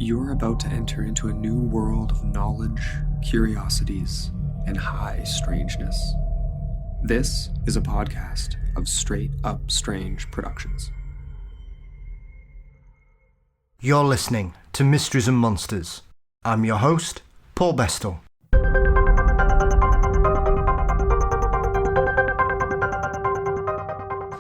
You're about to enter into a new world of knowledge, curiosities, and high strangeness. This is a podcast of Straight Up Strange Productions. You're listening to Mysteries and Monsters. I'm your host, Paul Bestel.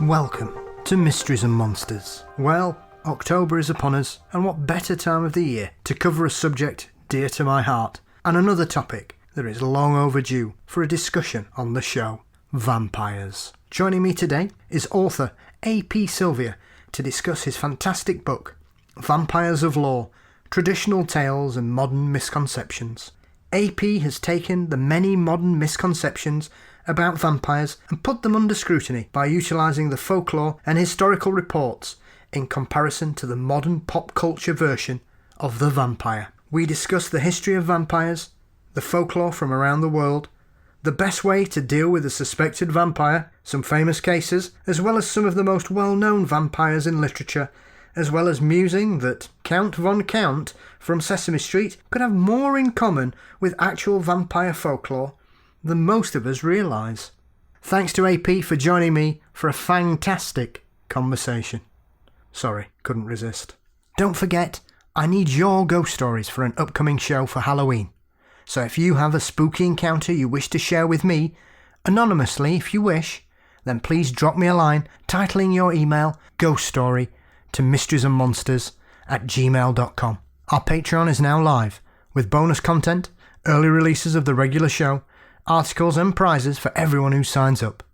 Welcome to Mysteries and Monsters. Well, October is upon us, and what better time of the year to cover a subject dear to my heart, and another topic that is long overdue for a discussion on the show: vampires. Joining me today is author A.P. Sylvia to discuss his fantastic book, Vampires of Lore, Traditional Tales and Modern Misconceptions. A.P. has taken the many modern misconceptions about vampires and put them under scrutiny by utilising the folklore and historical reports in comparison to the modern pop culture version of the vampire. We discuss the history of vampires, the folklore from around the world, the best way to deal with a suspected vampire, some famous cases, as well as some of the most well-known vampires in literature, as well as musing that Count Von Count from Sesame Street could have more in common with actual vampire folklore than most of us realise. Thanks to AP for joining me for a fantastic conversation. Sorry, couldn't resist. Don't forget, I need your ghost stories for an upcoming show for Halloween. So if you have a spooky encounter you wish to share with me, anonymously if you wish, then please drop me a line titling your email ghost story to mysteriesandmonsters@gmail.com. Our Patreon is now live, with bonus content, early releases of the regular show, articles and prizes for everyone who signs up.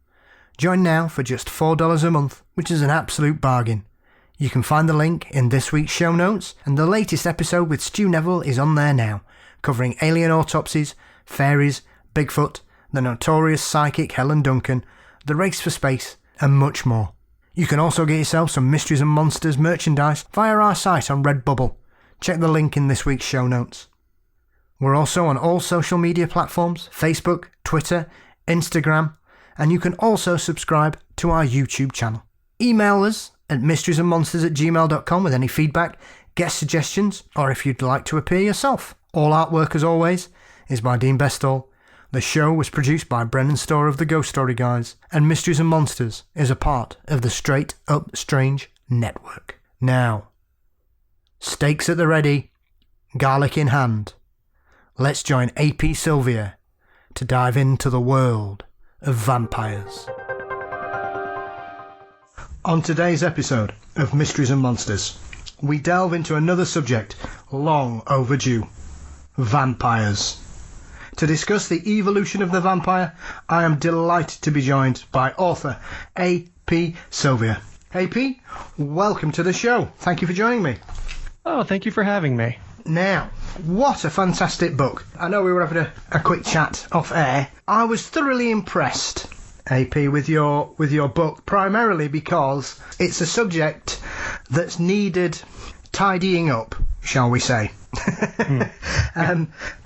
Join now for just $4 a month, which is an absolute bargain. You can find the link in this week's show notes, and the latest episode with Stu Neville is on there now, covering alien autopsies, fairies, Bigfoot, the notorious psychic Helen Duncan, the race for space, and much more. You can also get yourself some Mysteries and Monsters merchandise via our site on Redbubble. Check the link in this week's show notes. We're also on all social media platforms: Facebook, Twitter, Instagram, and you can also subscribe to our YouTube channel. Email us at mysteriesandmonsters@gmail.com with any feedback, guest suggestions, or if you'd like to appear yourself. All artwork, as always, is by Dean Bestall. The show was produced by Brennan Storr of the Ghost Story Guys, and Mysteries and Monsters is a part of the Straight Up Strange Network. Now, stakes at the ready, garlic in hand. Let's join A.P. Sylvia to dive into the world of vampires. On today's episode of Mysteries and Monsters, we delve into another subject long overdue: vampires. To discuss the evolution of the vampire, I am delighted to be joined by author A.P. Sylvia. A.P., welcome to the show. Thank you for joining me. Oh, thank you for having me. Now, what a fantastic book. I know we were having a quick chat off air. I was thoroughly impressed, AP, with your book, primarily because it's a subject that's needed tidying up, shall we say.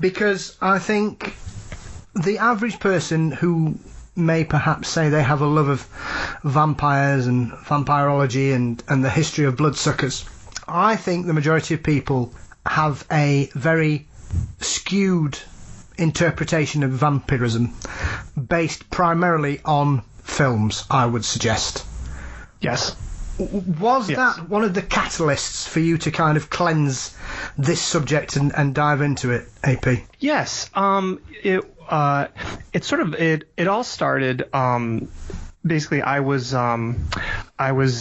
Because I think the average person who may perhaps say they have a love of vampires and vampirology and the history of bloodsuckers, I think the majority of people have a very skewed interpretation of vampirism based primarily on films, I would suggest. Yes. Was that one of the catalysts for you to kind of cleanse this subject and dive into it, AP? Yes. It all started. Basically, I was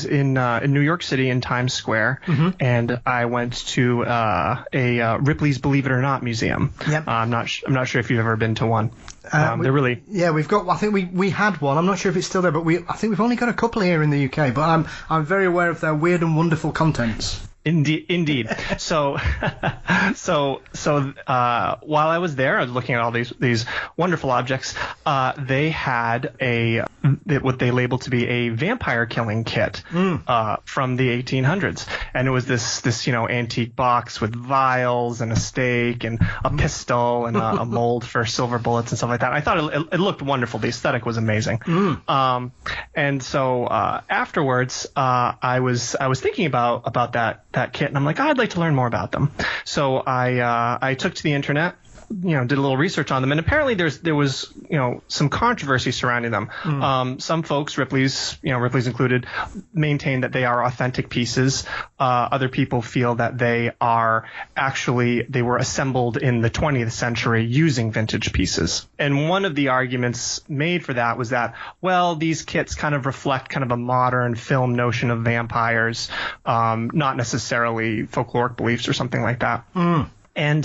in New York City in Times Square, and I went to a Ripley's Believe It or Not museum. Yep. I'm not sure if you've ever been to one. They're really... Yeah, we've got... I think we had one. I'm not sure if it's still there, but I think we've only got a couple here in the UK. But I'm very aware of their weird and wonderful contents. Indeed. So while I was there, I was looking at all these wonderful objects. They had what they labeled to be a vampire killing kit from the 1800s, and it was this antique box with vials and a stake and a pistol and a mold for silver bullets and stuff like that. I thought it looked wonderful. The aesthetic was amazing. And so afterwards, I was thinking about that kit, and I'm like, I'd like to learn more about them. So I took to the internet, did a little research on them, and apparently there was some controversy surrounding them. Some folks, Ripley's included, maintain that they are authentic pieces. Other people feel that they were assembled in the 20th century using vintage pieces. And one of the arguments made for that was that, well, these kits kind of reflect kind of a modern film notion of vampires, not necessarily folkloric beliefs or something like that. And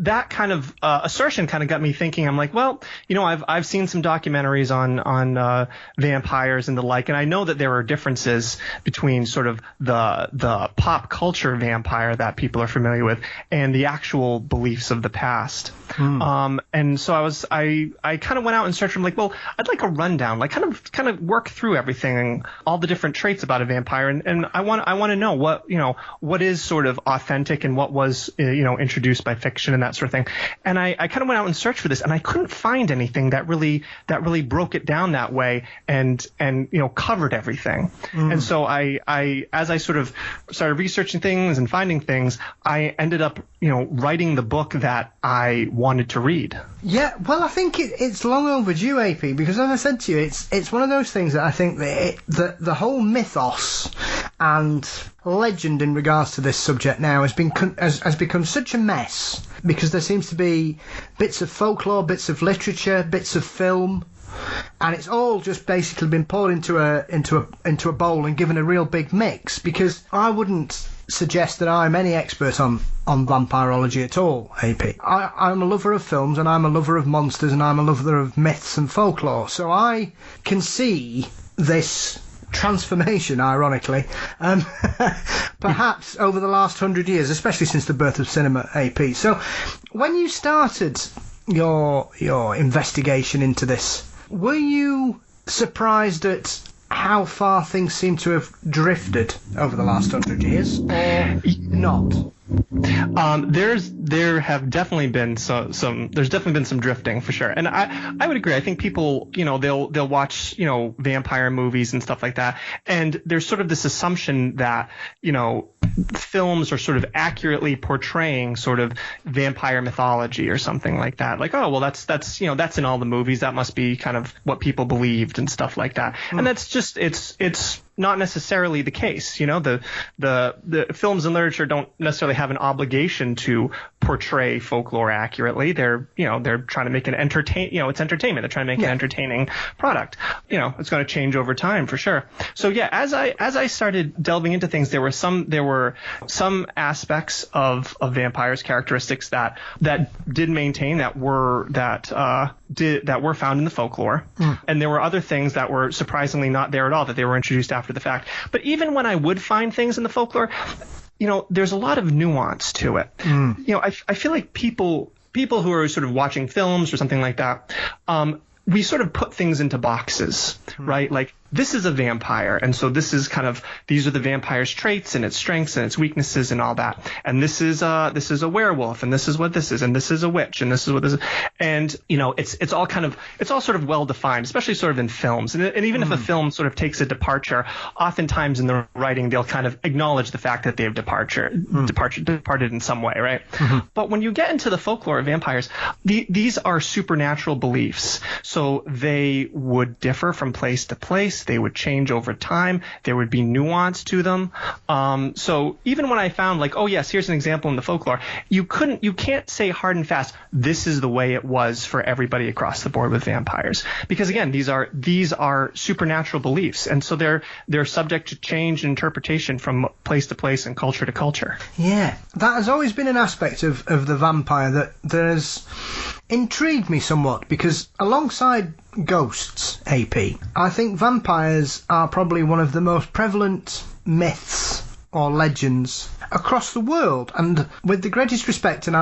that kind of assertion kind of got me thinking. I'm like, well, I've seen some documentaries on vampires and the like, and I know that there are differences between sort of the pop culture vampire that people are familiar with and the actual beliefs of the past. And so I kind of went out and searched. I'm like, well, I'd like a rundown, like kind of work through everything, all the different traits about a vampire, and I want to know what is sort of authentic and what was introduced by fiction and that sort of thing. And I kind of went out and searched for this, and I couldn't find anything that really broke it down that way and covered everything. And so I as I sort of started researching things and finding things, I ended up writing the book that I wanted to read. Yeah, well, I think it's long overdue, AP, because as I said to you, it's one of those things that I think that the whole mythos and legend in regards to this subject now has become such a mess, because there seems to be bits of folklore, bits of literature, bits of film, and it's all just basically been poured into a bowl and given a real big mix. Because I wouldn't suggest that I'm any expert on vampirology at all, AP. I'm a lover of films, and I'm a lover of monsters, and I'm a lover of myths and folklore, so I can see this transformation, ironically, perhaps over the last 100 years, especially since the birth of cinema, AP. So when you started your investigation into this, were you surprised at how far things seem to have drifted over the last 100 years, or not? There have definitely been there's definitely been some drifting, for sure. And I would agree. I think people, they'll watch, vampire movies and stuff like that, and there's sort of this assumption that, films are sort of accurately portraying sort of vampire mythology or something like that. Like, oh, well, that's in all the movies. That must be kind of what people believed and stuff like that. And that's just, it's not necessarily the case. The films and literature don't necessarily have an obligation to portray folklore accurately. They're trying to make it's entertainment. They're trying to make an entertaining product. It's going to change over time, for sure. So yeah, as I started delving into things, there were some aspects of vampires' characteristics that did maintain, that were found in the folklore, and there were other things that were surprisingly not there at all, that they were introduced after the fact. But even when I would find things in the folklore, there's a lot of nuance to it. I feel like people who are sort of watching films or something like that, we sort of put things into boxes, right? Like, this is a vampire, and so these are the vampire's traits and its strengths and its weaknesses and all that. And this is a werewolf, and this is what this is, and this is a witch, and this is what this is. And it's all sort of well defined, especially sort of in films. And even if a film sort of takes a departure, oftentimes in the writing they'll kind of acknowledge the fact that they've departed in some way, right? But when you get into the folklore of vampires, these are supernatural beliefs, so they would differ from place to place. They would change over time. There would be nuance to them. So even when I found, like, oh yes, here's an example in the folklore, you can't say hard and fast, this is the way it was for everybody across the board with vampires, because again, these are supernatural beliefs, and so they're subject to change and interpretation from place to place and culture to culture. Yeah, that has always been an aspect of the vampire that has intrigued me somewhat, because alongside ghosts, AP, I think vampires are probably one of the most prevalent myths or legends across the world. And with the greatest respect, and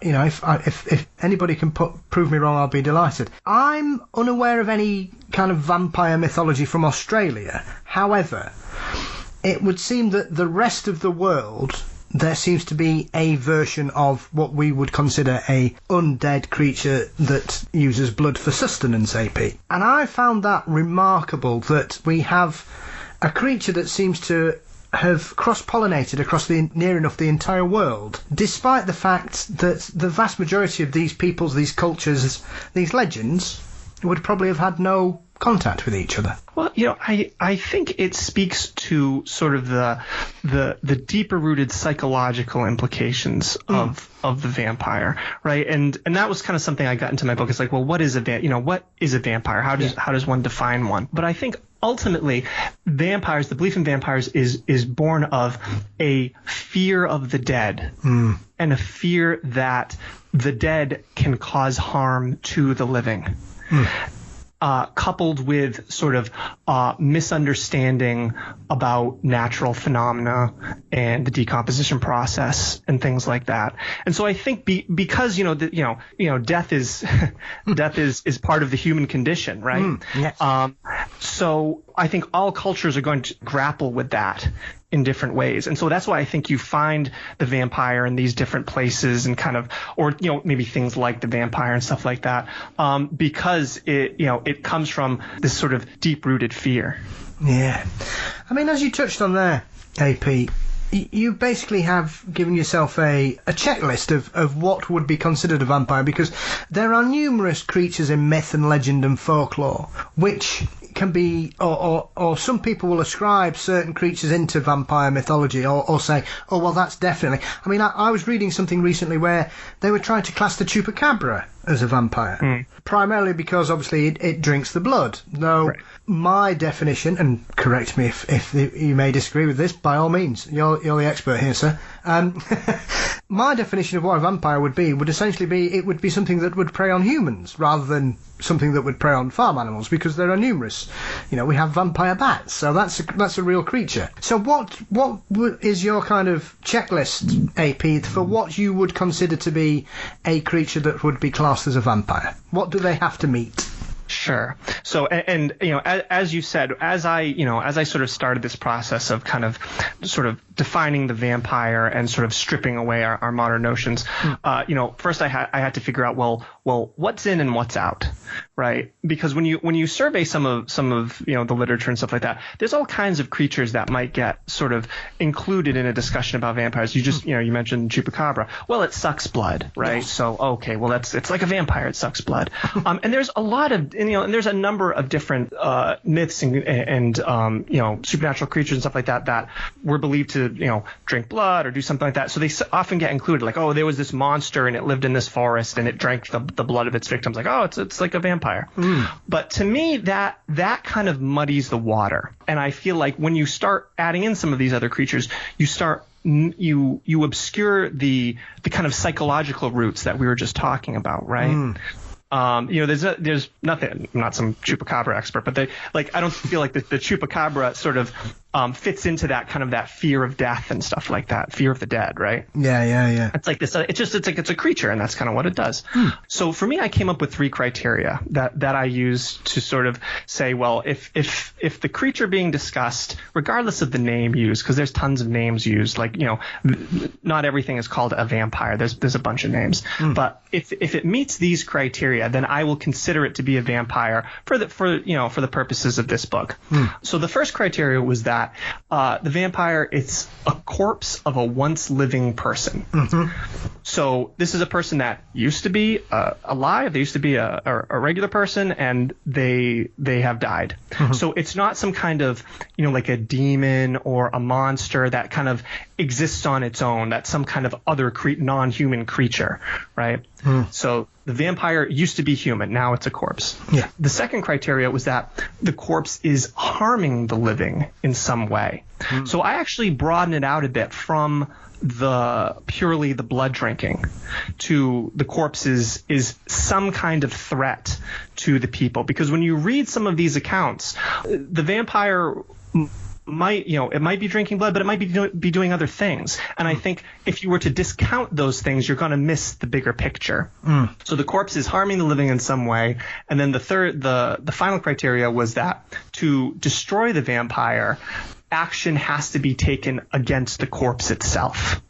if anybody can prove me wrong, I'll be delighted. I'm unaware of any kind of vampire mythology from Australia. However, it would seem that the rest of the world, there seems to be a version of what we would consider a undead creature that uses blood for sustenance, AP. And I found that remarkable, that we have a creature that seems to have cross-pollinated across near enough the entire world, despite the fact that the vast majority of these peoples, these cultures, these legends would probably have had no contact with each other. Well, I think it speaks to sort of the deeper rooted psychological implications of the vampire, right? And that was kind of something I got into my book. It's like, well, what is a vampire? How does one define one? But I think ultimately, vampires, the belief in vampires is born of a fear of the dead and a fear that the dead can cause harm to the living. Coupled with sort of misunderstanding about natural phenomena and the decomposition process and things like that. And so I think because death is part of the human condition, right? Yes. So I think all cultures are going to grapple with that in different ways. And so that's why I think you find the vampire in these different places and kind of, or, maybe things like the vampire and stuff like that, because it comes from this sort of deep rooted fear. Yeah. I mean, as you touched on there, AP, you basically have given yourself a checklist of what would be considered a vampire, because there are numerous creatures in myth and legend and folklore which can be, or some people will ascribe certain creatures into vampire mythology, or say, oh, well, that's definitely. I mean, I was reading something recently where they were trying to class the chupacabra as a vampire, primarily because obviously it drinks the blood. Though my definition, and correct me if you may disagree with this, by all means, you're the expert here, sir. My definition of what a vampire would essentially be, it would be something that would prey on humans rather than something that would prey on farm animals, because there are numerous. We have vampire bats, so that's a real creature. So what is your kind of checklist, AP, for what you would consider to be a creature that would be classed as a vampire? What do they have to meet? Sure. So, and as you said, as I sort of started this process of kind of sort of defining the vampire and sort of stripping away our modern notions, first I had to figure out, well, what's in and what's out, right? Because when you survey some of the literature and stuff like that, there's all kinds of creatures that might get sort of included in a discussion about vampires. You just, you mentioned chupacabra. Well, it sucks blood, right? Yes. So, okay, well, it's like a vampire. It sucks blood. And there's a lot of, and there's a number of different myths and supernatural creatures and stuff like that were believed to, drink blood or do something like that. So they often get included, like, oh, there was this monster and it lived in this forest and it drank the blood of its victims. Like, oh, it's like a vampire. But to me, that kind of muddies the water. And I feel like when you start adding in some of these other creatures, you obscure the kind of psychological roots that we were just talking about, right? There's nothing. I'm not some chupacabra expert, but I don't feel like the chupacabra sort of fits into that kind of that fear of death and stuff like that, fear of the dead, right? Yeah. It's like this. It's a creature, and that's kind of what it does. So for me, I came up with 3 criteria that I use to sort of say, well, if the creature being discussed, regardless of the name used, because there's tons of names used, like not everything is called a vampire. There's a bunch of names, but if it meets these criteria, then I will consider it to be a vampire for the purposes of this book. So the first criteria was that the vampire, it's a corpse of a once living person. So this is a person that used to be alive. They used to be a regular person, and they have died. So it's not some kind of like a demon or a monster that kind of exists on its own. That's some kind of other non-human creature, right? So the vampire used to be human. Now it's a corpse. Yeah. The second criteria was that the corpse is harming the living in some way. So I actually broaden it out a bit from purely the blood drinking to the corpse is some kind of threat to the people. Because when you read some of these accounts, the vampire it might be drinking blood, but it might be doing other things. And I think if you were to discount those things, you're going to miss the bigger picture. So the corpse is harming the living in some way. And then the final criteria was that to destroy the vampire, action has to be taken against the corpse itself.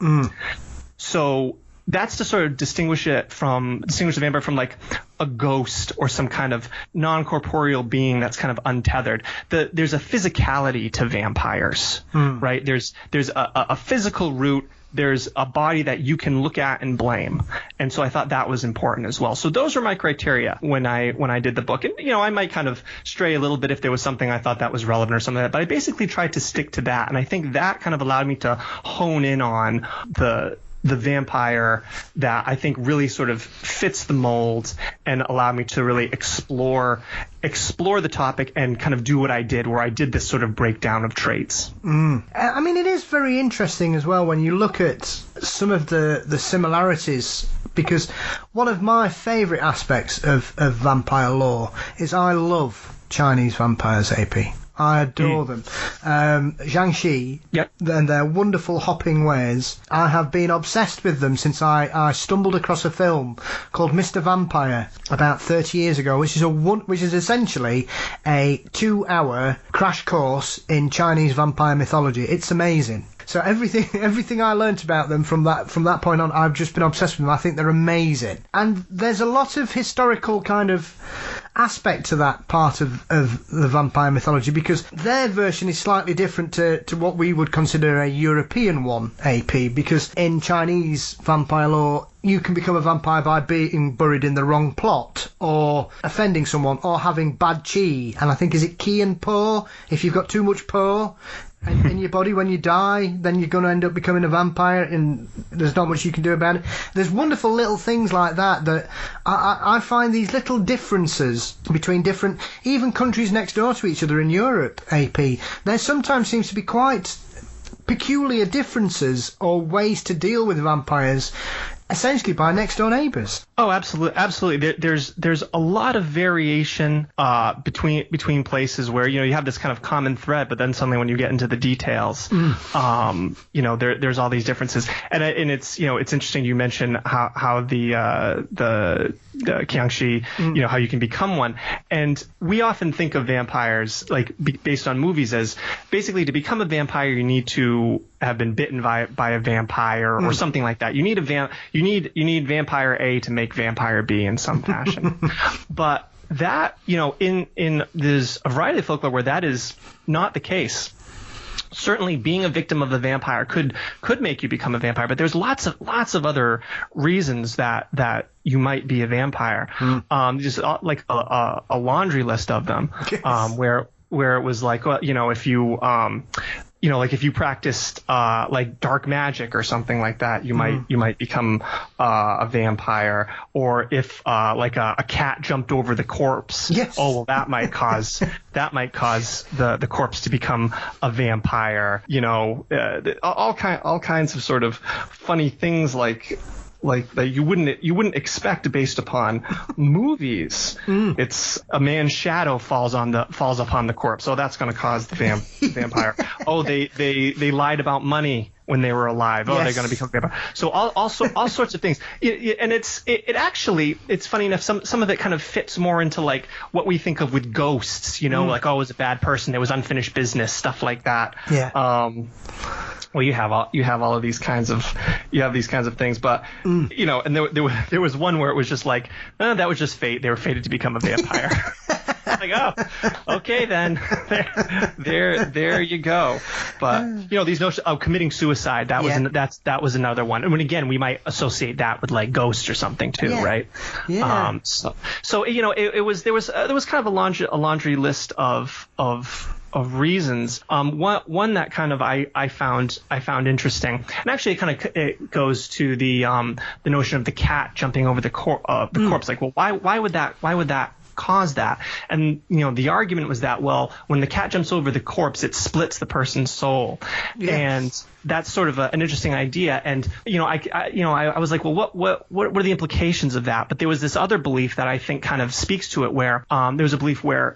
So that's to sort of distinguish the vampire from like a ghost or some kind of non-corporeal being that's kind of untethered. There's a physicality to vampires, right? There's a physical root. There's a body that you can look at and blame. And so I thought that was important as well. So those were my criteria when I did the book. And, I might kind of stray a little bit if there was something I thought that was relevant or something like that. But I basically tried to stick to that. And I think that kind of allowed me to hone in on the vampire that I think really sort of fits the mold and allowed me to really explore the topic and kind of do what I did, where I did this sort of breakdown of traits. I mean, it is very interesting as well when you look at some of the similarities, because one of my favourite aspects of vampire lore is I love Chinese vampires, AP. I adore them. Jiangxi, and their wonderful hopping ways. I have been obsessed with them since I stumbled across a film called Mr. Vampire about 30 years ago, which is essentially a 2-hour crash course in Chinese vampire mythology. It's amazing. So everything I learnt about them from that point on, I've just been obsessed with them. I think they're amazing. And there's a lot of historical kind of aspect to that part of the vampire mythology, because their version is slightly different to what we would consider a European one, AP, because in Chinese vampire lore, you can become a vampire by being buried in the wrong plot, or offending someone, or having bad qi. And I think, is it qi and po? If you've got too much po in your body when you die, then you're going to end up becoming a vampire, and there's not much you can do about it. There's wonderful little things like that I find these little differences between different, even countries next door to each other in Europe, AP, there sometimes seems to be quite peculiar differences or ways to deal with vampires, essentially by next door neighbours. Oh, absolutely. There's a lot of variation between places where you have this kind of common thread, but then suddenly when you get into the details, there's all these differences. And it's it's interesting you mentioned how the Jiangxi, how you can become one. And we often think of vampires, like based on movies, as basically to become a vampire you need to have been bitten by a vampire or something like that. You need vampire A to make vampire B in some fashion. But that, there's a variety of folklore where that is not the case. Certainly being a victim of a vampire could make you become a vampire, but there's lots of other reasons that you might be a vampire. Just like a laundry list of them. Yes. Where it was like, if you like if you practiced like dark magic or something like that, you might become a vampire. Or if like a cat jumped over the corpse, yes. Oh well, that might cause the corpse to become a vampire. All kinds of sort of funny things like that you wouldn't expect based upon movies. It's a man's shadow falls upon the corpse, so that's going to cause the vampire. Oh, they lied about money when they were alive. Oh, yes. They're going to become vampire. So all sorts of things. And it actually, it's funny enough, some of it kind of fits more into like what we think of with ghosts. Like, oh, it was a bad person, there was unfinished business, stuff like that. Yeah. Well, you have all of these kinds of things, but and there was one where it was just like, that was just fate. They were fated to become a vampire. Like, oh, okay then, there you go. But these notions of committing suicide, that was another one. And when again, we might associate that with like ghosts or something too, right? Yeah. So there was kind of a laundry list of reasons. One that kind of I found interesting, and actually it goes to the notion of the cat jumping over the corpse. Like, well, why would that cause that? And the argument was that, well, when the cat jumps over the corpse, it splits the person's soul. Yes. And that's sort of an interesting idea. And I was like, well, what are the implications of that? But there was this other belief that I think kind of speaks to it, where there was a belief where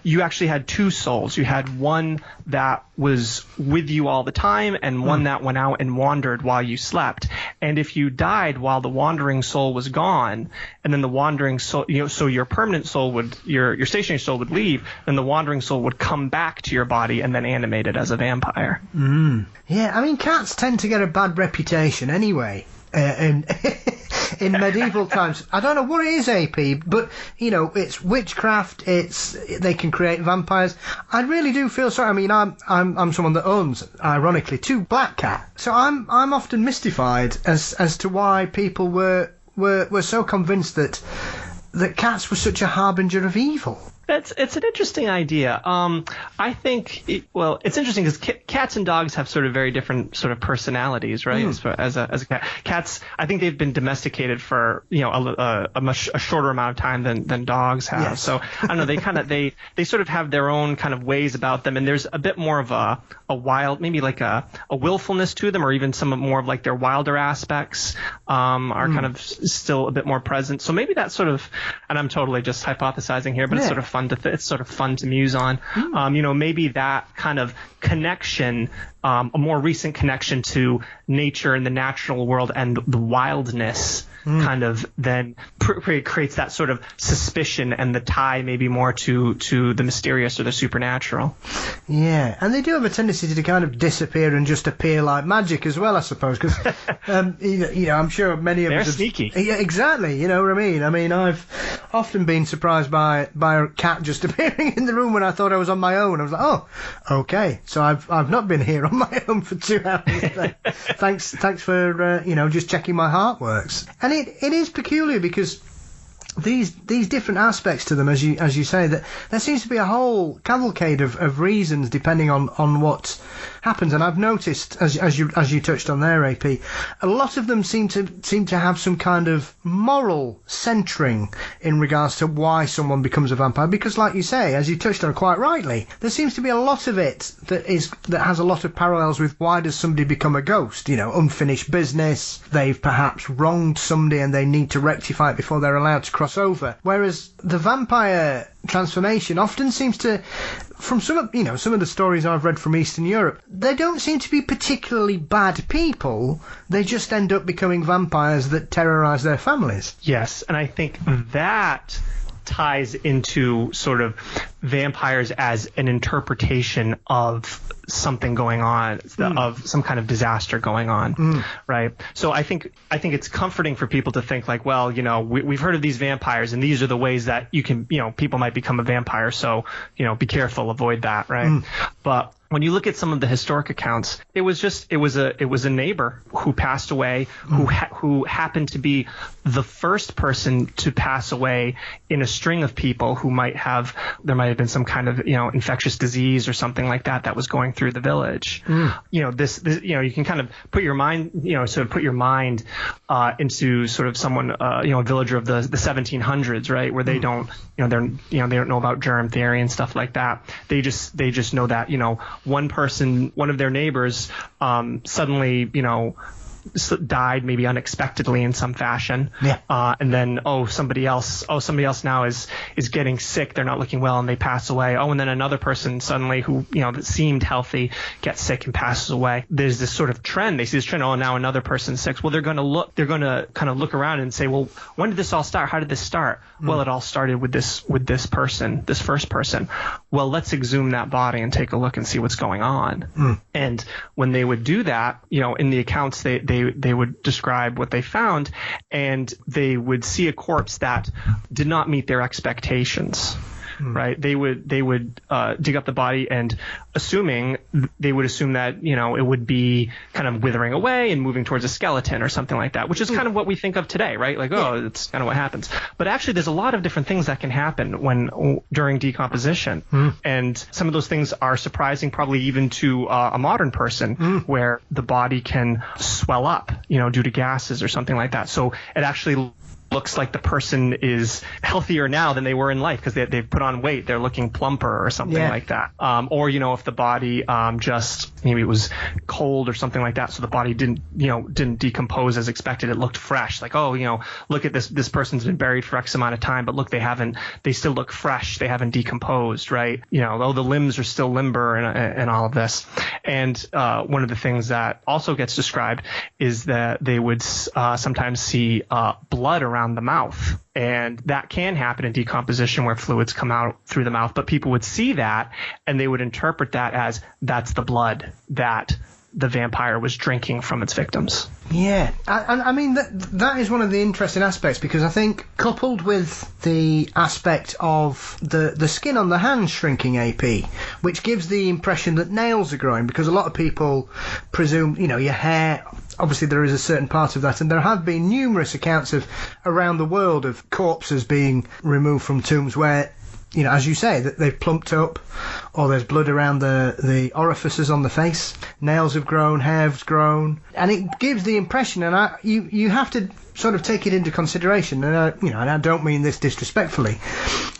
you actually had two souls. You had one that was with you all the time, and one that went out and wandered while you slept. And if you died while the wandering soul was gone, and then the wandering soul, so your permanent soul your stationary soul would leave, then the wandering soul would come back to your body and then animate it as a vampire. Yeah, I mean, cats tend to get a bad reputation anyway. in in medieval times. I don't know what it is, AP, but it's witchcraft. They can create vampires. I really do feel sorry. I mean, I'm someone that owns, ironically, 2 black cats, so I'm often mystified as to why people were so convinced that cats were such a harbinger of evil. It's an interesting idea. I think it's interesting because cats and dogs have sort of very different sort of personalities, right? As a cat, cats, I think they've been domesticated for a shorter amount of time than dogs have. Yes. So I don't know. They sort of have their own kind of ways about them, and there's a bit more of a wild, maybe like a willfulness to them, or even some more of like their wilder aspects are kind of still a bit more present. So maybe that's sort of, and I'm totally just hypothesizing here, but it's sort of it's sort of fun to muse on. Maybe that kind of connection, a more recent connection to nature and the natural world and the wildness kind of then creates that sort of suspicion and the tie maybe more to the mysterious or the supernatural. Yeah, and they do have a tendency to kind of disappear and just appear like magic as well, I suppose, because I'm sure many of us they're sneaky. Yeah, exactly. You know what I mean? I mean, I've often been surprised by a cat just appearing in the room when I thought I was on my own. I was like, oh, okay, so I've not been here on my own for 2 hours. Thanks for just checking my heart works. And it is peculiar because these different aspects to them, as you say, that there seems to be a whole cavalcade of reasons depending on what happens. And I've noticed, as you touched on there, AP, a lot of them seem to have some kind of moral centering in regards to why someone becomes a vampire. Because, like you say, as you touched on quite rightly, there seems to be a lot of it that has a lot of parallels with why does somebody become a ghost? Unfinished business. They've perhaps wronged somebody and they need to rectify it before they're allowed to cross over. Whereas the vampire transformation often seems to, from some of the stories I've read from Eastern Europe, they don't seem to be particularly bad people. They just end up becoming vampires that terrorize their families. Yes, and I think that ties into sort of vampires as an interpretation of something going on, of some kind of disaster going on, right? So I think it's comforting for people to think like, well, we've heard of these vampires, and these are the ways that you can, people might become a vampire. So, be careful, avoid that, right? But when you look at some of the historic accounts, it was a neighbor who passed away, who happened to be the first person to pass away in a string of people who there might have been some kind of infectious disease or something like that was going through the village. This you can kind of put your mind into sort of someone a villager of the 1700s, right, where they don't they don't know about germ theory and stuff like that. They just know that one of their neighbors suddenly died maybe unexpectedly in some fashion. And then somebody else now is getting sick, they're not looking well and they pass away. And then another person suddenly who that seemed healthy gets sick and passes away. There's this sort of trend. They see this trend, now another person's sick. Well, they're going to kind of look around and say, well, when did this all start? How did this start? Well, it all started with this first person. Well, let's exhume that body and take a look and see what's going on. And when they would do that, in the accounts they would describe what they found, and they would see a corpse that did not meet their expectations. Right? They would dig up the body and they would assume that it would be kind of withering away and moving towards a skeleton or something like that, which is kind of what we think of today, right? Like, it's kind of what happens. But actually, there's a lot of different things that can happen during decomposition, and some of those things are surprising, probably even to a modern person, where the body can swell up, due to gases or something like that. So it actually looks like the person is healthier now than they were in life because they've put on weight. They're looking plumper or something like that. Or, if the body just maybe it was cold or something like that, so the body didn't decompose as expected. It looked fresh. Like, look at this person's been buried for X amount of time, but look, they still look fresh. They haven't decomposed, right? The limbs are still limber and all of this. And one of the things that also gets described is that they would sometimes see blood around the mouth. And that can happen in decomposition where fluids come out through the mouth. But people would see that and they would interpret that as that's the blood that the vampire was drinking from its victims. Yeah, I mean, that is one of the interesting aspects, because I think coupled with the aspect of the skin on the hands shrinking, AP, which gives the impression that nails are growing, because a lot of people presume, your hair, obviously there is a certain part of that, and there have been numerous accounts of around the world of corpses being removed from tombs where, as you say, that they've plumped up, or there's blood around the orifices on the face. Nails have grown, hair's grown, and it gives the impression, and you have to sort of take it into consideration, and I don't mean this disrespectfully,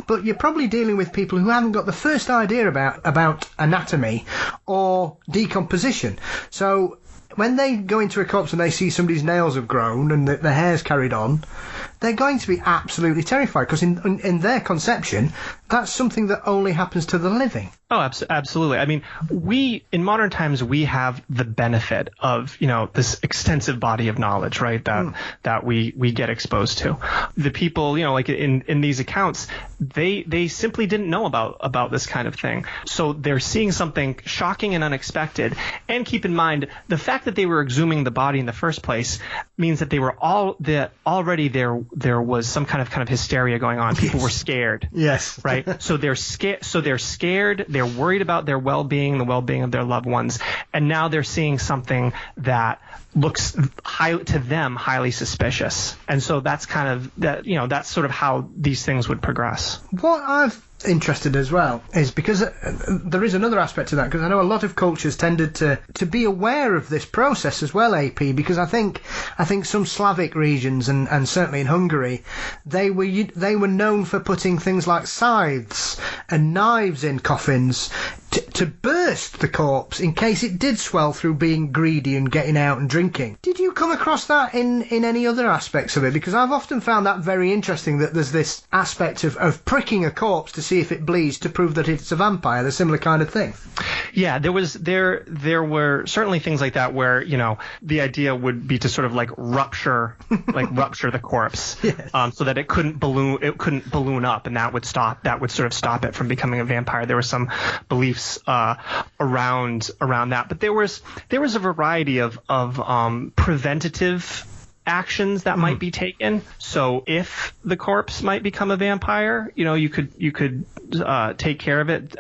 but you're probably dealing with people who haven't got the first idea about anatomy or decomposition. So when they go into a corpse and they see somebody's nails have grown and the hair's carried on, they're going to be absolutely terrified, because in their conception, that's something that only happens to the living. Oh, absolutely. I mean, in modern times, we have the benefit of, this extensive body of knowledge, right? That we get exposed to. The people, like in these accounts, they simply didn't know about this kind of thing. So they're seeing something shocking and unexpected. And keep in mind, the fact that they were exhuming the body in the first place means that they were already there was some kind of hysteria going on. People were scared. Yes. Right. So they're scared. They're worried about their well-being, the well-being of their loved ones, and now they're seeing something that looks to them highly suspicious. And so that's kind of that. That's sort of how these things would progress. What I've interested as well is because there is another aspect to that, because I know a lot of cultures tended to be aware of this process as well, AP, because I think some Slavic regions and certainly in Hungary, they were known for putting things like scythes and knives in coffins to burst the corpse in case it did swell through being greedy and getting out and drinking. Did you come across that in any other aspects of it? Because I've often found that very interesting, that there's this aspect of pricking a corpse to see if it bleeds to prove that it's a vampire, the similar kind of thing. Yeah, there were certainly things like that where, the idea would be to sort of rupture the corpse, yes. So that it couldn't balloon up, and that would sort of stop it from becoming a vampire. There were some beliefs around that, but there was a variety of preventative actions that might be taken. So if the corpse might become a vampire, you could take care of it,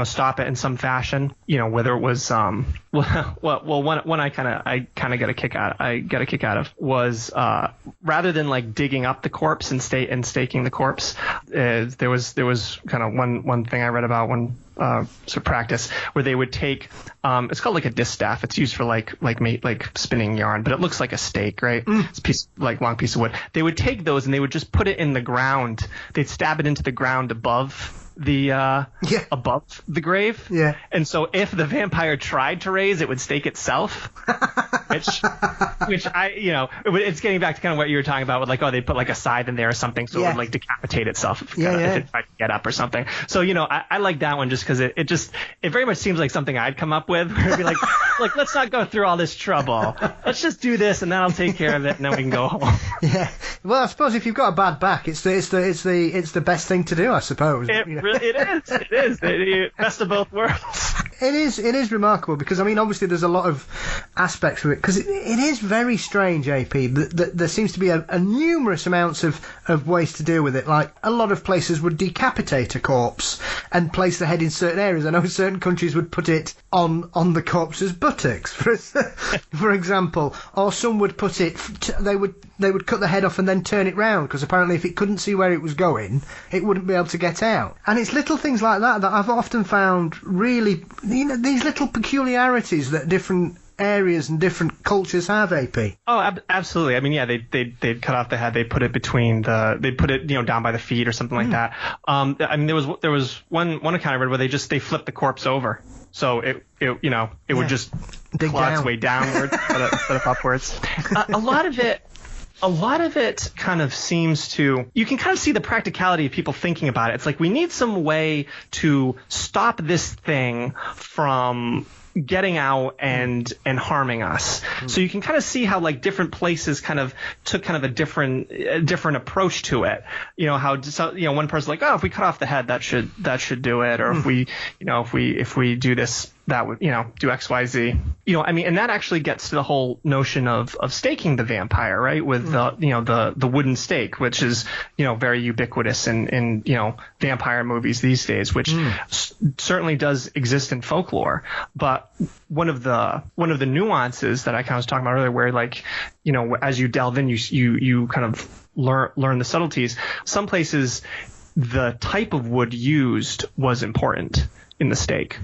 stop it in some fashion, whether it was one I kind of get a kick out of was rather than digging up the corpse and staking the corpse, there was kind of one thing I read about one sort of practice where they would take it's called a distaff. It's used for like spinning yarn, but it looks like a stake, right? It's a piece long piece of wood. They would take those and they would just put it in the ground. They'd stab it into the ground above above the grave. Yeah. And so if the vampire tried to raise, it would stake itself. which it's getting back to kind of what you were talking about with they put a scythe in there or something, so it would decapitate itself if it tried to get up or something. So I like that one just because it very much seems like something I'd come up with, where it'd be like let's not go through all this trouble. Let's just do this and then I'll take care of it and then we can go home. Yeah. Well, I suppose if you've got a bad back, it's the best thing to do, I suppose. It is the best of both worlds. It is remarkable because obviously there's a lot of aspects of it, because it is very strange, AP, that there seems to be a numerous amounts of ways to deal with it. Like, a lot of places would decapitate a corpse and place the head in certain areas. I know certain countries would put it on the corpse's buttocks, for example, or some would put it. They would cut the head off and then turn it round, because apparently if it couldn't see where it was going, it wouldn't be able to get out. And it's little things like that I've often found really, these little peculiarities that different areas and different cultures have, AP. Oh, absolutely. They'd cut off the head, they put it between they put it down by the feet or something like that. There was one account I read where they flipped the corpse over, so it would just claw its way downwards instead of upwards. A lot of it kind of seems to, you can kind of see the practicality of people thinking about it. It's like, we need some way to stop this thing from getting out and harming us. So you can kind of see how different places kind of took kind of a different approach to it. One person's like, oh, if we cut off the head, that should do it. Or if we do this that would, do XYZ. I mean, and that actually gets to the whole notion of staking the vampire, right? With the wooden stake, which is, very ubiquitous in vampire movies these days, which certainly does exist in folklore. But one of the nuances that I kind of was talking about earlier, where like, as you delve in, you kind of learn the subtleties. Some places, the type of wood used was important in the stake.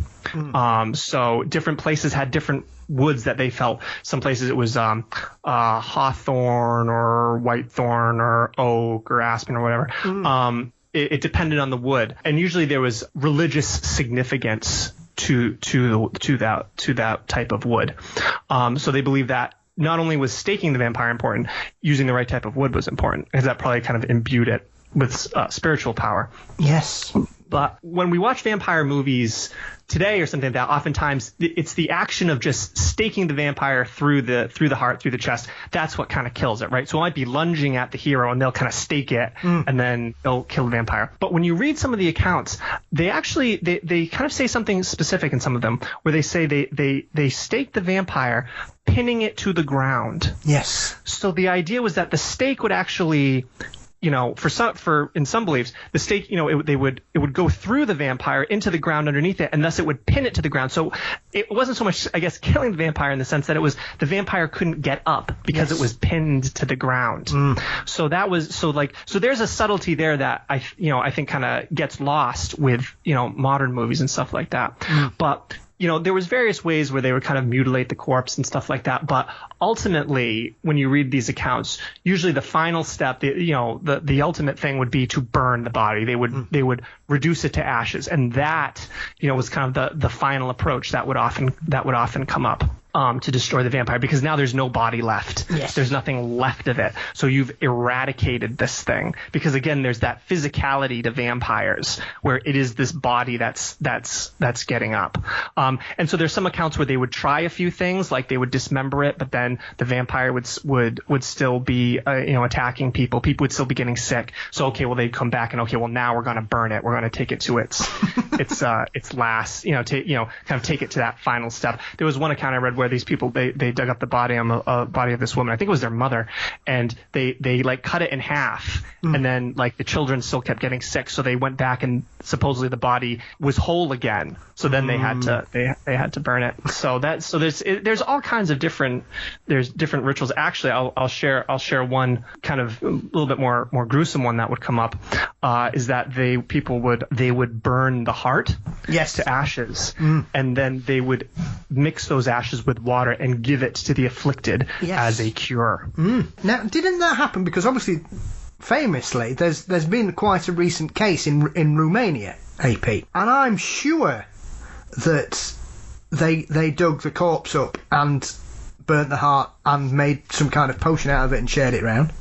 So different places had different woods that they felt. Some places it was hawthorn or whitethorn or oak or aspen or whatever. It depended on the wood, and usually there was religious significance to that type of wood. So they believe that not only was staking the vampire important, using the right type of wood was important, because that probably kind of imbued it with spiritual power. Yes. But when we watch vampire movies today or something like that, oftentimes it's the action of just staking the vampire through the heart, through the chest. That's what kind of kills it, right? So it might be lunging at the hero and they'll kind of stake it and then they'll kill the vampire. But when you read some of the accounts, they actually they kind of say something specific in some of them, where they say they stake the vampire, pinning it to the ground. Yes. So the idea was that the stake would actually, in some beliefs, the stake, it would go through the vampire into the ground underneath it, and thus it would pin it to the ground. So it wasn't so much, I guess, killing the vampire in the sense that it was the vampire couldn't get up because it was pinned to the ground. So that was so there's a subtlety there that I think kind of gets lost with modern movies and stuff like that. But there was various ways where they would kind of mutilate the corpse and stuff like that. But ultimately, when you read these accounts, usually the final step, the ultimate thing would be to burn the body. They would reduce it to ashes, and that was kind of the final approach that would often come up. To destroy the vampire, because now there's no body left. Yes. There's nothing left of it. So you've eradicated this thing, because again, there's that physicality to vampires where it is this body that's getting up. And so there's some accounts where they would try a few things, like they would dismember it, but then the vampire would still be attacking people. People would still be getting sick. So they'd come back and now we're going to burn it. We're going to take it to its last, kind of take it to that final step. There was one account I read where these people they dug up the body of this woman. I think it was their mother, and they like cut it in half, and then like the children still kept getting sick, so they went back and supposedly the body was whole again. So then they had to burn it. So there's all kinds of different rituals. Actually, I'll share one kind of a little bit more gruesome one that would come up, is that they would burn the heart to ashes, and then they would mix those ashes with water and give it to the afflicted as a cure. Now, didn't that happen? Because obviously, famously, there's been quite a recent case in Romania, AP, and I'm sure that they dug the corpse up and burnt the heart and made some kind of potion out of it and shared it around.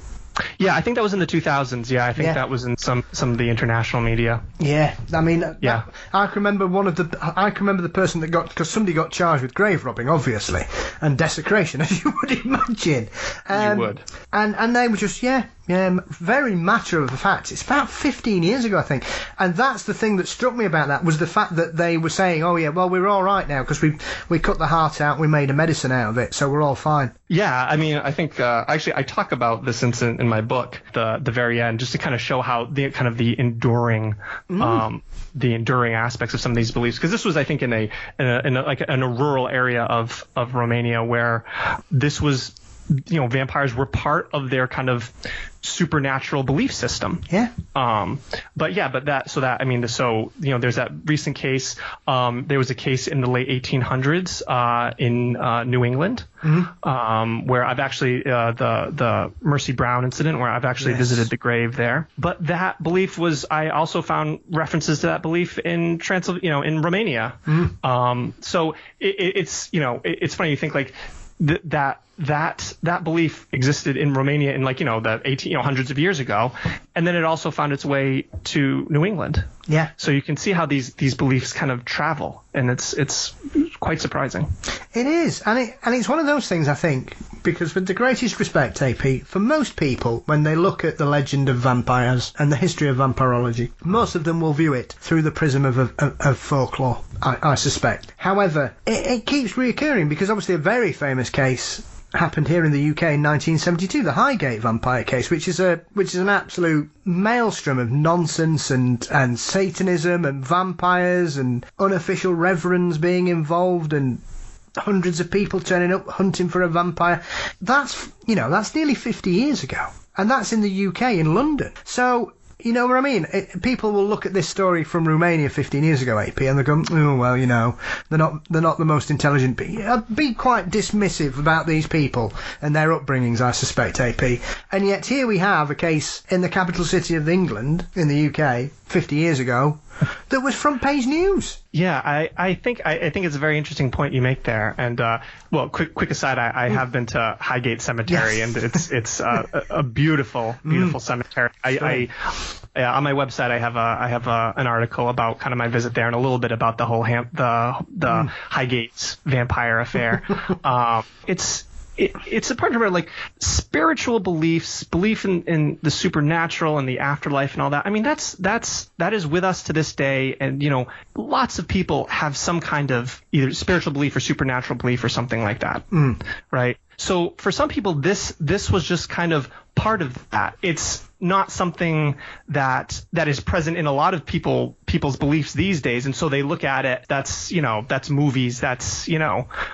Yeah, I think that was in the 2000s. Yeah, I think that was in some of the international media. Yeah, I mean, I can remember the person that because somebody got charged with grave robbing, obviously, and desecration, as you would imagine. You would. And they were just very matter of the fact. It's about 15 years ago, I think, and that's the thing that struck me about that, was the fact that they were saying, we're all right now because we cut the heart out, we made a medicine out of it, so we're all fine. Yeah, I mean, I think actually I talk about this incident in my book, the very end, just to kind of show how the enduring aspects of some of these beliefs, because this was, I think, in a rural area of Romania where this was, vampires were part of their kind of supernatural belief system. Yeah. There's that recent case. There was a case in the late 1800s in New England, where I've actually the Mercy Brown incident, where I've actually visited the grave there. But that belief I also found references to that belief in in Romania. So it's funny, you think like that belief existed in Romania in the hundreds of years ago, and then it also found its way to New England. Yeah. So you can see how these beliefs kind of travel, and it's quite surprising. It is, and it's one of those things, I think, because with the greatest respect, AP, for most people, when they look at the legend of vampires and the history of vampirology, most of them will view it through the prism of folklore, I suspect. However, it keeps reoccurring because obviously a very famous case happened here in the UK in 1972, the Highgate vampire case, which is an absolute maelstrom of nonsense and Satanism and vampires and unofficial reverends being involved and hundreds of people turning up hunting for a vampire. That's nearly 50 years ago, and that's in the UK, in London. So you know what I mean? People will look at this story from Romania 15 years ago, AP, and they go, oh, well, they're not the most intelligent people. I'd be quite dismissive about these people and their upbringings, I suspect, AP. And yet here we have a case in the capital city of England, in the UK, 50 years ago, that was front page news. Yeah, I think it's a very interesting point you make there. And well, quick aside, I have been to Highgate Cemetery, yes. And it's a beautiful cemetery. On my website, I have an article about kind of my visit there and a little bit about the whole the Highgate vampire affair. It's a part of like spiritual beliefs, belief in the supernatural and the afterlife and all that. I mean, that is with us to this day. And, lots of people have some kind of either spiritual belief or supernatural belief or something like that. Right. So for some people, this was just kind of part of that. It's not something that is present in a lot of people's beliefs these days, and so they look at it. That's movies. That's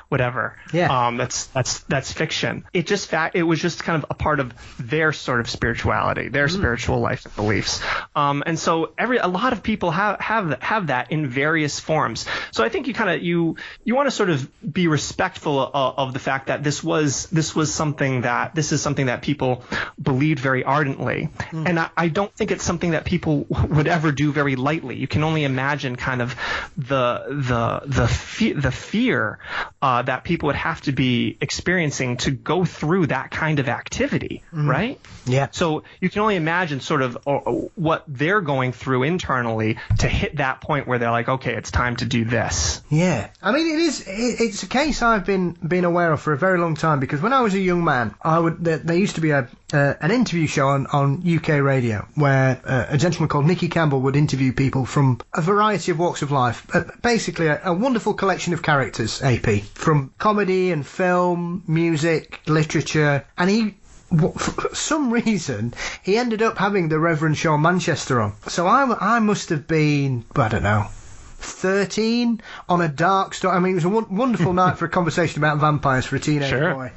whatever. Yeah. That's fiction. It was just kind of a part of their sort of spirituality, their spiritual life and beliefs. And so a lot of people have that in various forms. So I think you want to sort of be respectful of the fact that this is something that people believed very ardently. And I don't think it's something that people would ever do very lightly. You can only imagine kind of the fear that people would have to be experiencing to go through that kind of activity, right? Yeah. So you can only imagine sort of what they're going through internally to hit that point where they're like, okay, it's time to do this. Yeah. I mean, it's a case I've been aware of for a very long time, because when I was a young man, there used to be an interview show on UK radio where a gentleman called Nicky Campbell would interview people from a variety of walks of life. Basically, a wonderful collection of characters, AP, from comedy and film, music, literature, and for some reason, he ended up having the Reverend Sean Manchester on. So I must have been, I don't know, 13 on a dark storm. I mean, it was a wonderful night for a conversation about vampires for a teenage boy.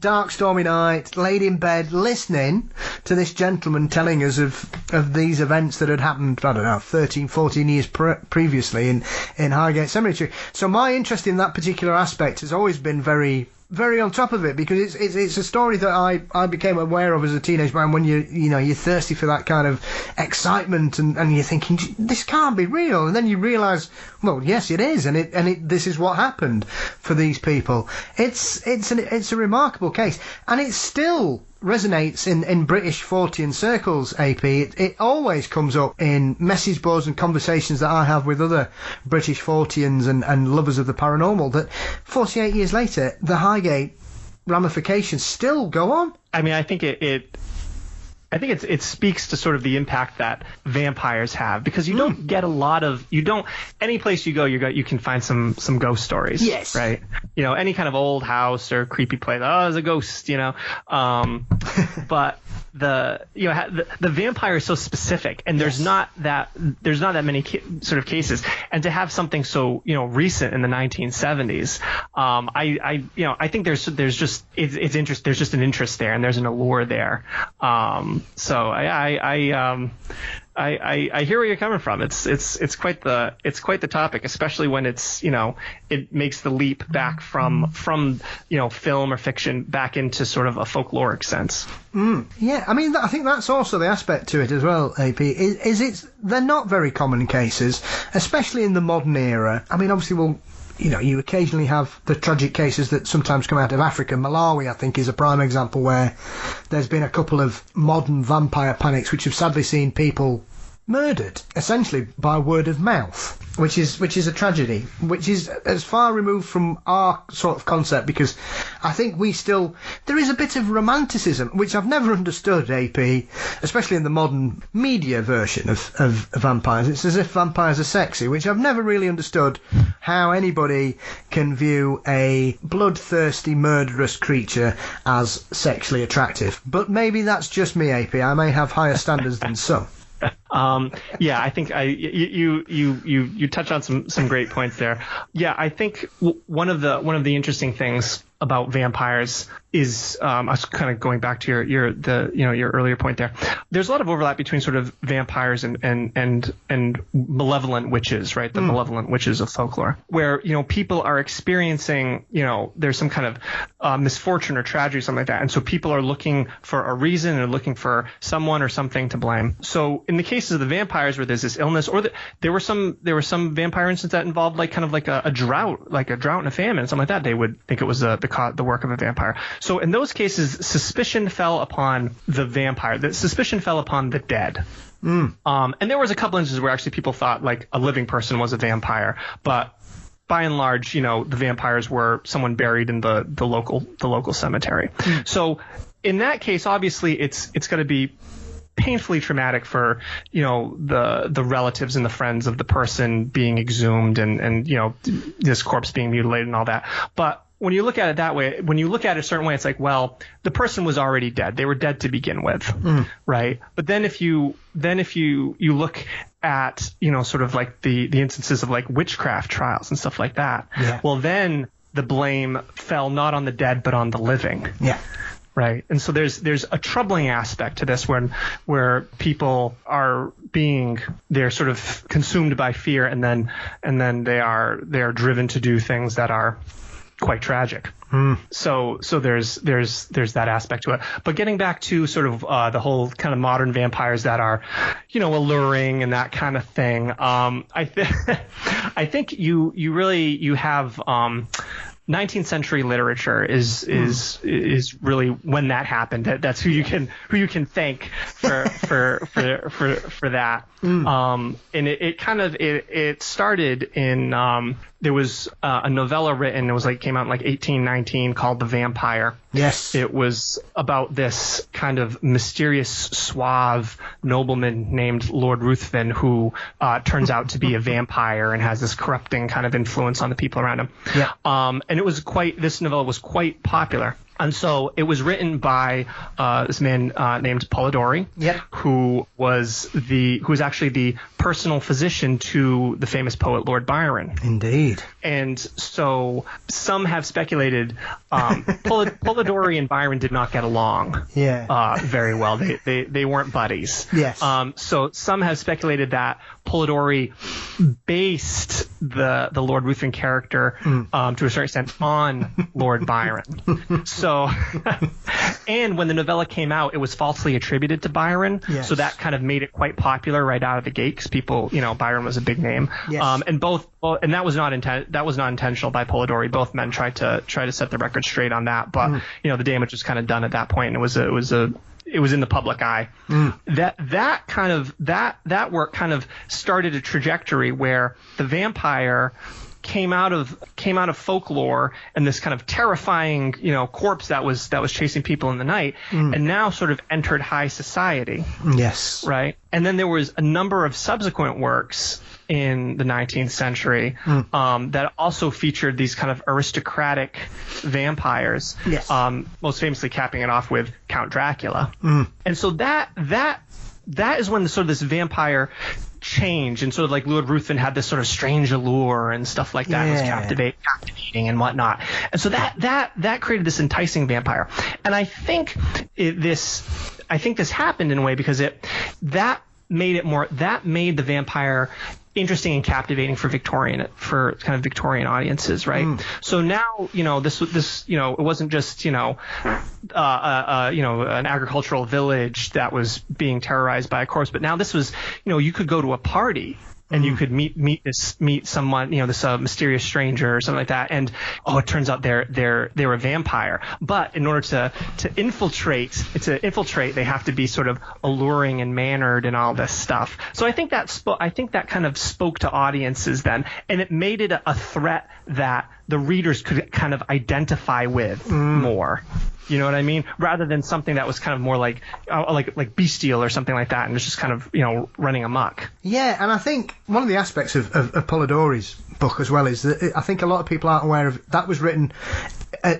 Dark, stormy night, laid in bed, listening to this gentleman telling us of these events that had happened, I don't know, 13, 14 years previously in Highgate Cemetery. So my interest in that particular aspect has always been very, very on top of it, because it's a story that I became aware of as a teenage man, when you're thirsty for that kind of excitement and you're thinking, this can't be real, and then you realise, well, yes, it is, and this is what happened for these people. It's a remarkable case, and it still resonates in British Fortean circles, AP. It always comes up in message boards and conversations that I have with other British Forteans and lovers of the paranormal, that 48 years later, the Highgate ramifications still go on. I mean, I think it speaks to sort of the impact that vampires have, because you don't get any place you go, you can find some ghost stories. Yes. Right. Any kind of old house or creepy place. Oh, there's a ghost, but the vampire is so specific, and there's not that many sort of cases, and to have something so recent in the 1970s, I think there's just it's interest. There's just an interest there, and there's an allure there. So I hear where you're coming from. It's quite the topic, especially when it makes the leap back from film or fiction back into sort of a folkloric sense. Yeah, I mean, I think that's also the aspect to it as well, AP, is they're not very common cases, especially in the modern era. I mean, obviously, you occasionally have the tragic cases that sometimes come out of Africa. Malawi, I think, is a prime example where there's been a couple of modern vampire panics which have sadly seen people murdered, essentially by word of mouth, which is a tragedy, which is as far removed from our sort of concept, because I think there is a bit of romanticism, which I've never understood, AP, especially in the modern media version of vampires. It's as if vampires are sexy, which I've never really understood how anybody can view a bloodthirsty, murderous creature as sexually attractive. But maybe that's just me, AP. I may have higher standards than some. Yeah, I think you touch on some great points there. Yeah, I think one of the interesting things about vampires is I was kind of going back to your earlier point there. There's a lot of overlap between sort of vampires and malevolent witches, right? The malevolent witches of folklore, where people are experiencing there's some kind of misfortune or tragedy, something like that, and so people are looking for a reason and looking for someone or something to blame. So in the cases of the vampires where there's this illness, or there were some vampire incidents that involved like a drought and a famine, something like that, they would think it was the work of a vampire. So in those cases, suspicion fell upon the vampire. The suspicion fell upon the dead. And there was a couple instances where actually people thought like a living person was a vampire, but by and large, the vampires were someone buried in the local cemetery. So in that case, obviously, it's going to be painfully traumatic for the relatives and the friends of the person being exhumed and this corpse being mutilated and all that. But when you look at it that way, when you look at it a certain way, it's like, well, the person was already dead. They were dead to begin with, right? But then if you look at sort of like the instances of like witchcraft trials and stuff like that, well, then the blame fell not on the dead but on the living. Yeah. Right. And so there's a troubling aspect to this where people they're sort of consumed by fear and then they are driven to do things that are quite tragic. So there's that aspect to it. But getting back to sort of the whole kind of modern vampires that are, alluring and that kind of thing. I think you have 19th century literature is really when that happened. That's who you can thank for that. And it started in there was a novella written. It was came out in 1819 called The Vampire. Yes. It was about this kind of mysterious, suave nobleman named Lord Ruthven who turns out to be a vampire and has this corrupting kind of influence on the people around him. Yeah. And this novella was quite popular. And so it was written by this man named Polidori, who was actually the personal physician to the famous poet Lord Byron. Indeed. And so some have speculated Polidori and Byron did not get along very well. They weren't buddies. Yes. So some have speculated that Polidori based the Lord Ruthven character to a certain extent on Lord Byron. So, and when the novella came out, it was falsely attributed to Byron. Yes. So that kind of made it quite popular right out of the gate because people, Byron was a big name. Yes. And that was not intentional by Polidori. Both men tried to set the record straight on that, but the damage was kind of done at that point. And it was in the public eye. That work kind of started a trajectory where the vampire came out of folklore and this kind of terrifying, corpse that was chasing people in the night, and now sort of entered high society. Yes. Right. And then there was a number of subsequent works in the 19th century that also featured these kind of aristocratic vampires. Yes. Most famously capping it off with Count Dracula. And so that is when sort of this vampire change, and sort of like Lord Ruthven had this sort of strange allure and stuff like that. It was captivating and whatnot, and so that created this enticing vampire. And I think this happened in a way because that made the vampire interesting and captivating for kind of Victorian audiences, right? So now, this it wasn't just an agricultural village that was being terrorized by a corpse, but now this was, you could go to a party and you could meet someone, this mysterious stranger or something like that, and it turns out they're a vampire. But in order to infiltrate, they have to be sort of alluring and mannered and all this stuff. So I think that kind of spoke to audiences then, and it made it a threat that the readers could kind of identify with more. You know what I mean? Rather than something that was kind of more like bestial or something like that, and it's just kind of running amok. Yeah, and I think one of the aspects of Polidori's book as well is that I think a lot of people aren't aware of that was written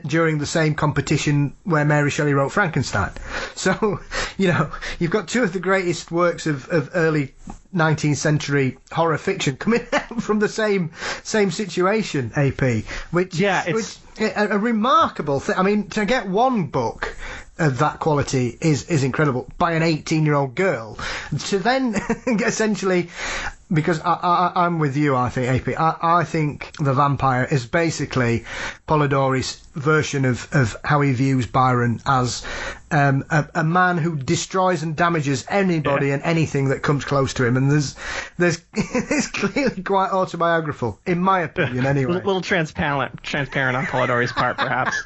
during the same competition where Mary Shelley wrote Frankenstein. So you've got two of the greatest works of early 19th century horror fiction coming out from the same situation, AP, which a remarkable thing. I mean, to get one book of that quality is incredible by an 18-year-old girl. To then essentially, because I'm with you, I think, AP, I think The Vampire is basically Polidori's version of how he views Byron as a man who destroys and damages anybody and anything that comes close to him, and there's it's clearly quite autobiographical, in my opinion, anyway. A little transparent on Polidori's part, perhaps.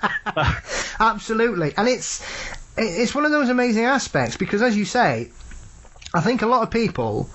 Absolutely, and it's one of those amazing aspects because, as you say, I think a lot of people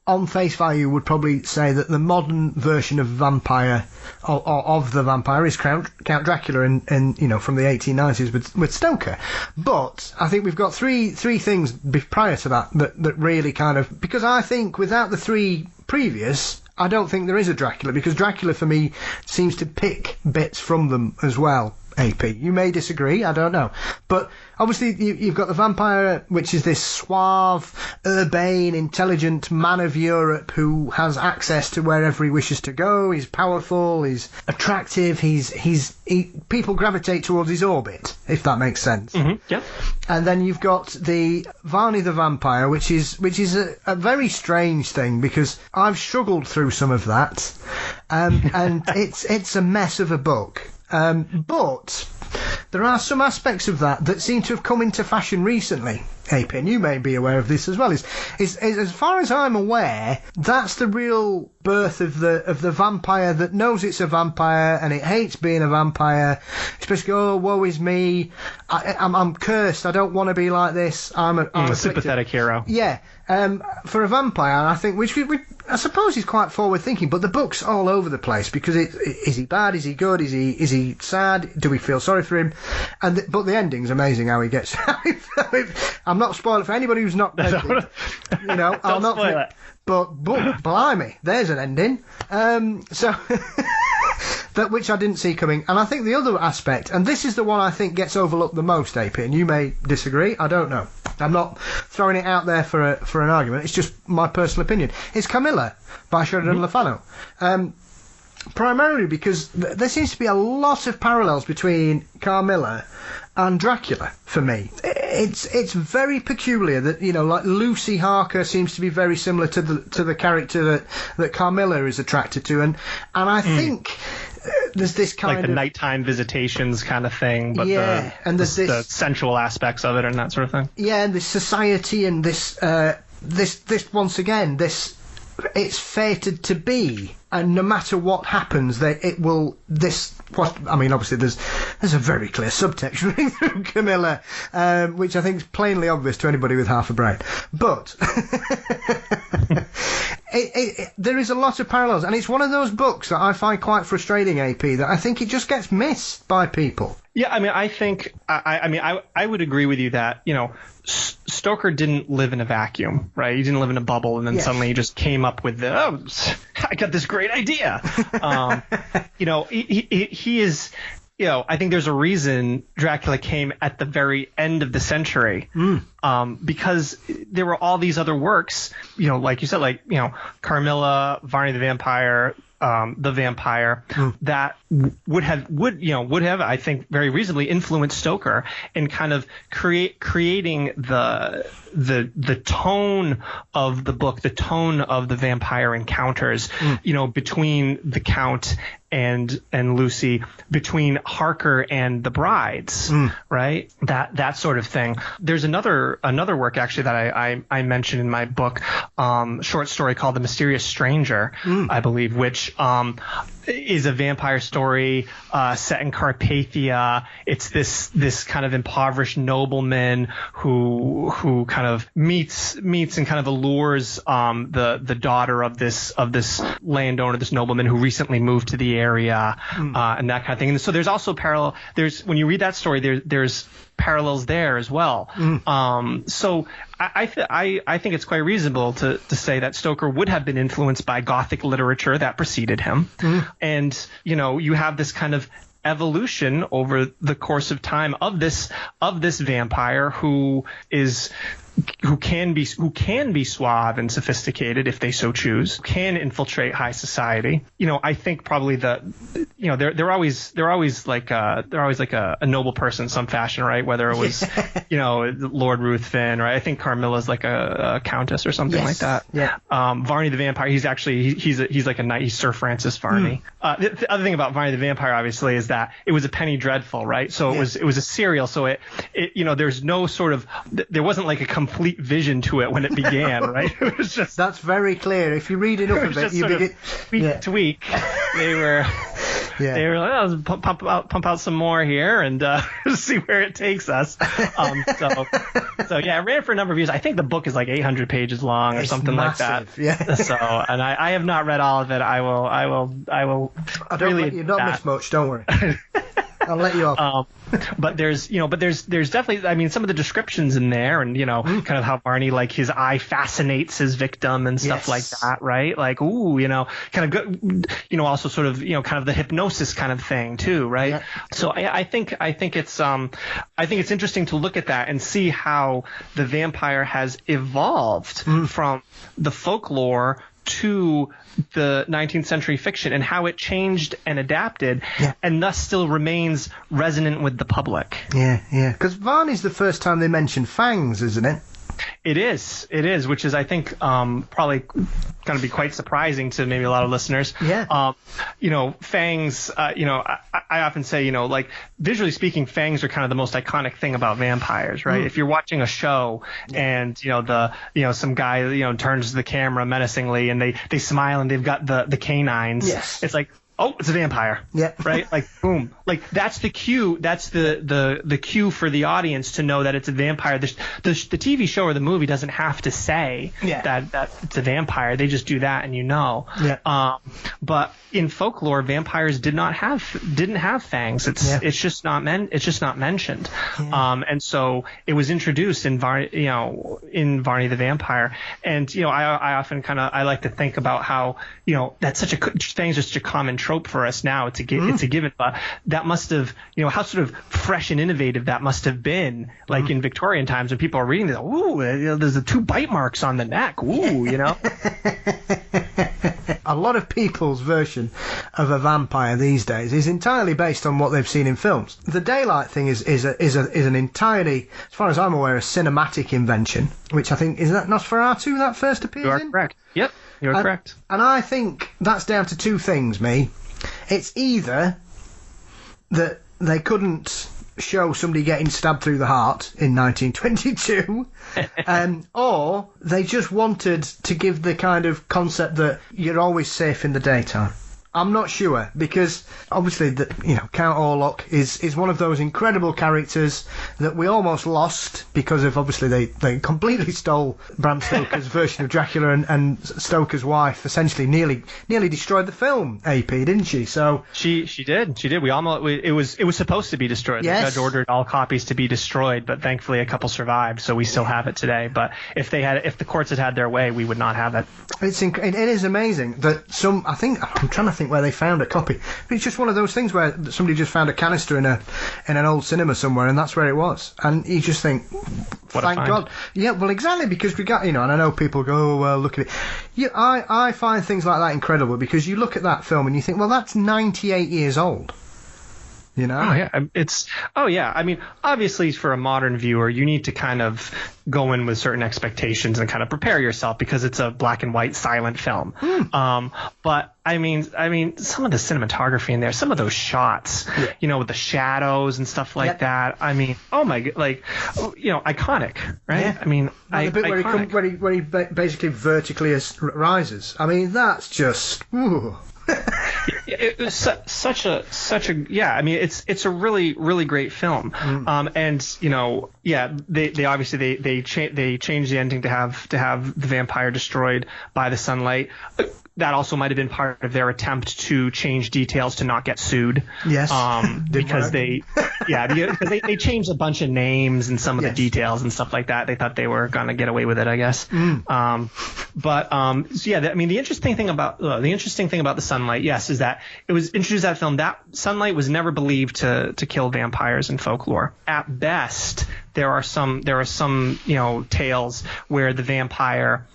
on face value would probably say that the modern version of vampire or of the vampire is Count Dracula in from the 1890s with Stoker. But I think we've got three things prior to that really kind of, because I think without the three previous, I don't think there is a Dracula, because Dracula for me seems to pick bits from them as well. AP, you may disagree, I don't know, but obviously you've got the vampire, which is this suave, urbane, intelligent man of Europe who has access to wherever he wishes to go. He's powerful, he's attractive, people gravitate towards his orbit, if that makes sense. Yeah. And then you've got the Varney the Vampire, which is a very strange thing, because I've struggled through some of that, and it's a mess of a book. But there are some aspects of that seem to have come into fashion recently, AP, and you may be aware of this as well. Is as far as I'm aware, that's the real birth of the vampire that knows it's a vampire and it hates being a vampire. It's basically, oh, woe is me, I'm cursed, I don't want to be like this. I'm a sympathetic hero. Yeah. For a vampire, I think, which I suppose he's quite forward thinking, but the book's all over the place, because is he bad? Is he good? Is he sad? Do we feel sorry for him? But the ending's amazing. How he gets. I'm not spoiling for anybody who's not read it. I'll not spoil it. But blimey, there's an ending. So. That which I didn't see coming. And I think the other aspect, and this is the one I think gets overlooked the most, AP, and you may disagree, I don't know. I'm not throwing it out there for an argument, it's just my personal opinion. It's Camilla by Sheridan Le Fanu. Primarily because there seems to be a lot of parallels between Carmilla and Dracula for me. It's very peculiar that, like Lucy Harker seems to be very similar to the character that Carmilla is attracted to, and I think there's this kind of the nighttime visitations kind of thing, but and there's the sensual aspects of it and that sort of thing. Yeah, and this society and this once again, it's fated to be, and no matter what happens, it will. Obviously, there's a very clear subtext running through Camilla, which I think is plainly obvious to anybody with half a brain. But there is a lot of parallels, and it's one of those books that I find quite frustrating, AP, that I think it just gets missed by people. Yeah, I mean, I think I would agree with you that Stoker didn't live in a vacuum, right? He didn't live in a bubble, and then suddenly he just came up with I got this great idea. He is. I think there's a reason Dracula came at the very end of the century, because there were all these other works, like you said, Carmilla, Varney the Vampire, the Vampire, that would have, I think, very reasonably influenced Stoker in kind of creating the tone of the book, the tone of the vampire encounters, between the Count and Lucy, between Harker and the brides, right? That sort of thing. There's another work actually that I mentioned in my book, short story called The Mysterious Stranger, I believe, which is a vampire story set in Carpathia. It's this kind of impoverished nobleman who kind of meets and kind of allures the daughter of this landowner, this nobleman who recently moved to the area, and that kind of thing. And so there's also when you read that story, there's parallels there as well. So I think it's quite reasonable to say that Stoker would have been influenced by Gothic literature that preceded him. And, you have this kind of evolution over the course of time of this vampire who can be suave and sophisticated if they so choose, can infiltrate high society. I think probably they're always like a noble person in some fashion, right? Whether it was Lord Ruthven, or I think Carmilla's like a countess or something like that. Yeah. Varney the vampire, he's like a knight. He's Sir Francis Varney. The other thing about Varney the vampire, obviously, is that it was a penny dreadful, right? So it was a serial. So it there's no sort of, there wasn't like a complete vision to it when it began, right? It was just, that's very clear. If you read it up a bit, you begin week to week. They were like, let's pump out some more here and see where it takes us. So yeah, it ran for a number of years. I think the book is like 800 pages long or something massive, like that. Yeah. So, and I have not read all of it. I will. You don't miss much. Don't worry. I'll let you off. But there's definitely, I mean, some of the descriptions in there, and kind of how Barney, like, his eye fascinates his victim and stuff like that, right? Like, ooh, kind of good, also sort of, kind of the hypnosis kind of thing too, right? Yeah. So I think it's interesting to look at that and see how the vampire has evolved from the folklore to the 19th century fiction, and how it changed and adapted, and thus still remains resonant with the public. Yeah. Because Varney's the first time they mentioned fangs, isn't it? It is, which is, I think, probably going to be quite surprising to maybe a lot of listeners. Yeah. Fangs, I often say, like, visually speaking, fangs are kind of the most iconic thing about vampires, right? If you're watching a show and, some guy, turns to the camera menacingly and they smile and they've got the canines. Yes. It's like, oh, it's a vampire. Yeah. Right? Like, boom. Like, that's the cue. That's the cue for the audience to know that it's a vampire. The TV show or the movie doesn't have to say that it's a vampire. They just do that and Yeah. But in folklore, vampires didn't have fangs. It's just not mentioned. Yeah. And so it was introduced in Varney the Vampire. And I often I like to think about how that's fangs are such a common trope for us now. It's a given, but that must have how sort of fresh and innovative that must have been, like in Victorian times when people are reading this. Ooh, there's the 2 bite marks on the neck. Ooh, A lot of people's version of a vampire these days is entirely based on what they've seen in films. The daylight thing is an entirely, as far as I'm aware, a cinematic invention, which I think, is that Nosferatu that first appears in? You are correct. Yep, you're correct. And I think that's down to 2 things, me. It's either that they couldn't show somebody getting stabbed through the heart in 1922, or they just wanted to give the kind of concept that you're always safe in the daytime. I'm not sure, because obviously Count Orlok is one of those incredible characters that we almost lost because of, obviously, they completely stole Bram Stoker's version of Dracula, and Stoker's wife essentially nearly destroyed the film, AP, didn't she? So she did. It was supposed to be destroyed. Yes. The judge ordered all copies to be destroyed, but thankfully a couple survived, so we still have it today. But if the courts had their way, we would not have it. It is amazing that I'm trying to think where they found a copy. It's just one of those things where somebody just found a canister in an old cinema somewhere, and that's where it was. And you just think, thank God. Yeah, well, exactly, because we got, and I know people go, oh, well, look at it. Yeah, I find things like that incredible, because you look at that film and you think, well, that's 98 years old. you know? Oh yeah. I mean, obviously for a modern viewer, you need to kind of go in with certain expectations and kind of prepare yourself because it's a black and white silent film. But I mean, some of the cinematography in there, some of those shots, with the shadows and stuff like that. I mean, oh my god, like, iconic, right? Yeah. I mean, the bit where he basically vertically rises. I mean, that's just. Ooh. It was such a I mean, it's a really, really great film. And they obviously they changed the ending to have the vampire destroyed by the sunlight. That also might have been part of their attempt to change details to not get sued. Yes. Because they changed a bunch of names and some of the details and stuff like that. They thought they were gonna get away with it, I guess. I mean, the interesting thing about the sunlight, is that it was introduced in that film. That sunlight was never believed to kill vampires in folklore. At best, there are some tales where the vampire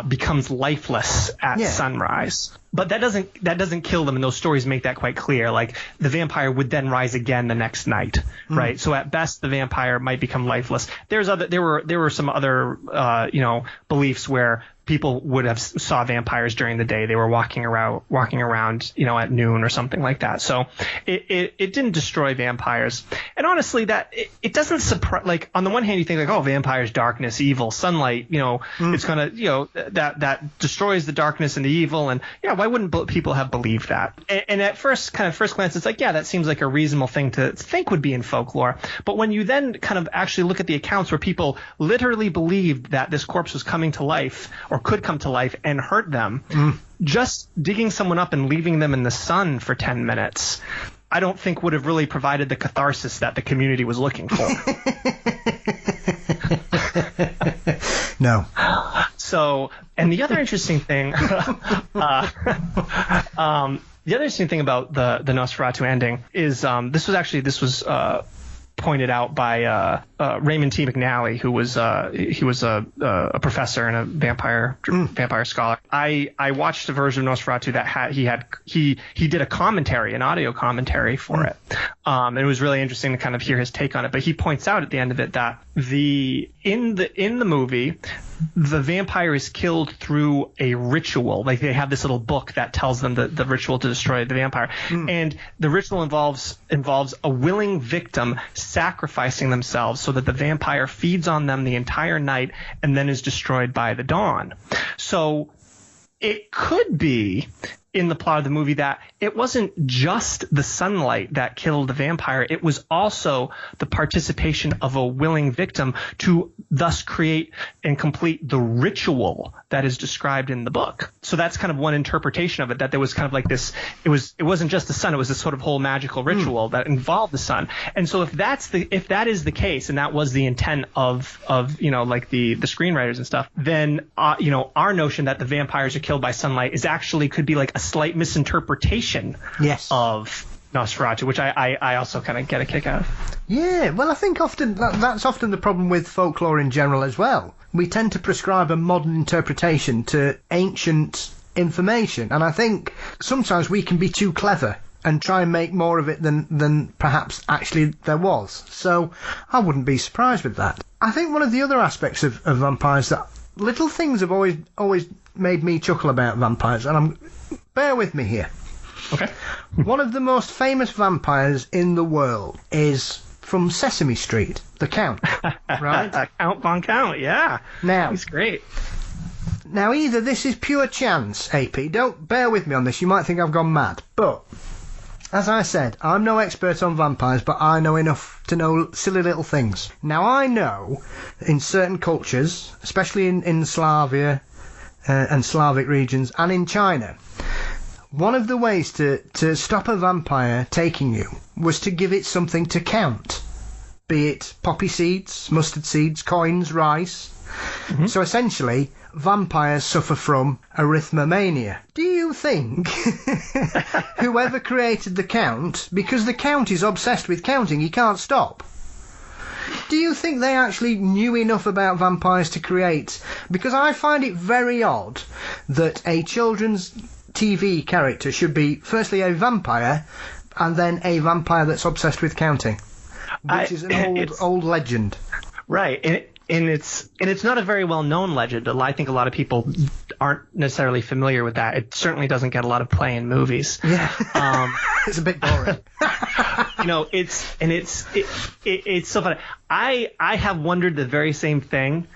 becomes lifeless at sunrise. But that doesn't kill them, and those stories make that quite clear. Like, the vampire would then rise again the next night, right? So at best, the vampire might become lifeless. There were some other beliefs where people would have saw vampires during the day. They were walking around, at noon or something like that. So it didn't destroy vampires. And honestly, that it doesn't surprise. Like, on the one hand, you think like, oh, vampires, darkness, evil, sunlight. It's gonna that destroys the darkness and the evil. And why wouldn't people have believed that? And at first glance, it's like, that seems like a reasonable thing to think would be in folklore. But when you then kind of actually look at the accounts where people literally believed that this corpse was coming to life or could come to life and hurt them, just digging someone up and leaving them in the sun for 10 minutes, I don't think would have really provided the catharsis that the community was looking for. No. So, and the other interesting thing, about the Nosferatu ending is this was pointed out by Raymond T. McNally, who was a professor and a vampire scholar. I watched a version of Nosferatu that he did a commentary, an audio commentary for it. And it was really interesting to kind of hear his take on it. But he points out at the end of it that in the movie, the vampire is killed through a ritual. Like, they have this little book that tells them the ritual to destroy the vampire. And the ritual involves a willing victim sacrificing themselves so that the vampire feeds on them the entire night and then is destroyed by the dawn. So it could be in the plot of the movie that it wasn't just the sunlight that killed the vampire. It was also the participation of a willing victim to thus create and complete the ritual that is described in the book. So that's kind of one interpretation of it, that there was kind of like this, it wasn't just the sun, it was this sort of whole magical ritual that involved the sun. And so if that is the case, and that was the intent of like the screenwriters and stuff, then our notion that the vampires are killed by sunlight could be like a slight misinterpretation of Nosferatu, which I also kind of get a kick out of. Yeah, well, I think often that's often the problem with folklore in general as well. We tend to prescribe a modern interpretation to ancient information, and I think sometimes we can be too clever and try and make more of it than perhaps actually there was. So I wouldn't be surprised with that. I think one of the other aspects of vampires, that little things have always made me chuckle about vampires, and bear with me here. Okay. One of the most famous vampires in the world is from Sesame Street, the Count, right? Count Von Count, yeah. Now, he's great. Now, either this is pure chance, AP, don't bear with me on this, you might think I've gone mad, but as I said, I'm no expert on vampires, but I know enough to know silly little things. Now, I know in certain cultures, especially in Slavia and Slavic regions, and in China, one of the ways to stop a vampire taking you was to give it something to count, be it poppy seeds, mustard seeds, coins, rice. Mm-hmm. So essentially, vampires suffer from arithmomania. Do you think whoever created the Count, because the Count is obsessed with counting, he can't stop, do you think they actually knew enough about vampires to create? Because I find it very odd that a children's TV character should be firstly a vampire and then a vampire that's obsessed with counting, which is an old legend. Right. And it's not a very well-known legend. I think a lot of people aren't necessarily familiar with that. It certainly doesn't get a lot of play in movies. Yeah. It's a bit boring. It's so funny. I have wondered the very same thing.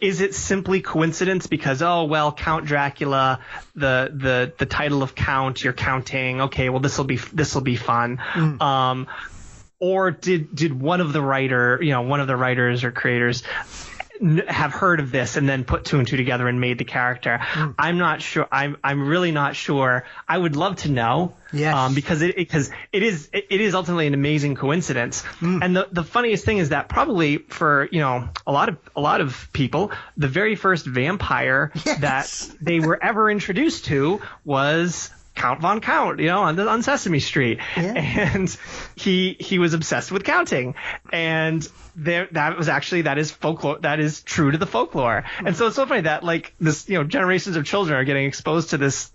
Is it simply coincidence because Count Dracula, the title of Count, you're counting. Okay, well this will be fun. Or did one of the writers or creators have heard of this and then put two and two together and made the character? I'm not sure. I'm really not sure. I would love to know. Yes. Because it is ultimately an amazing coincidence. And the funniest thing is that probably for a lot of people, the very first vampire that they were ever introduced to was Count Von Count, on Sesame Street. Yeah. And he was obsessed with counting. And that is folklore. That is true to the folklore. And so it's so funny that this, generations of children are getting exposed to this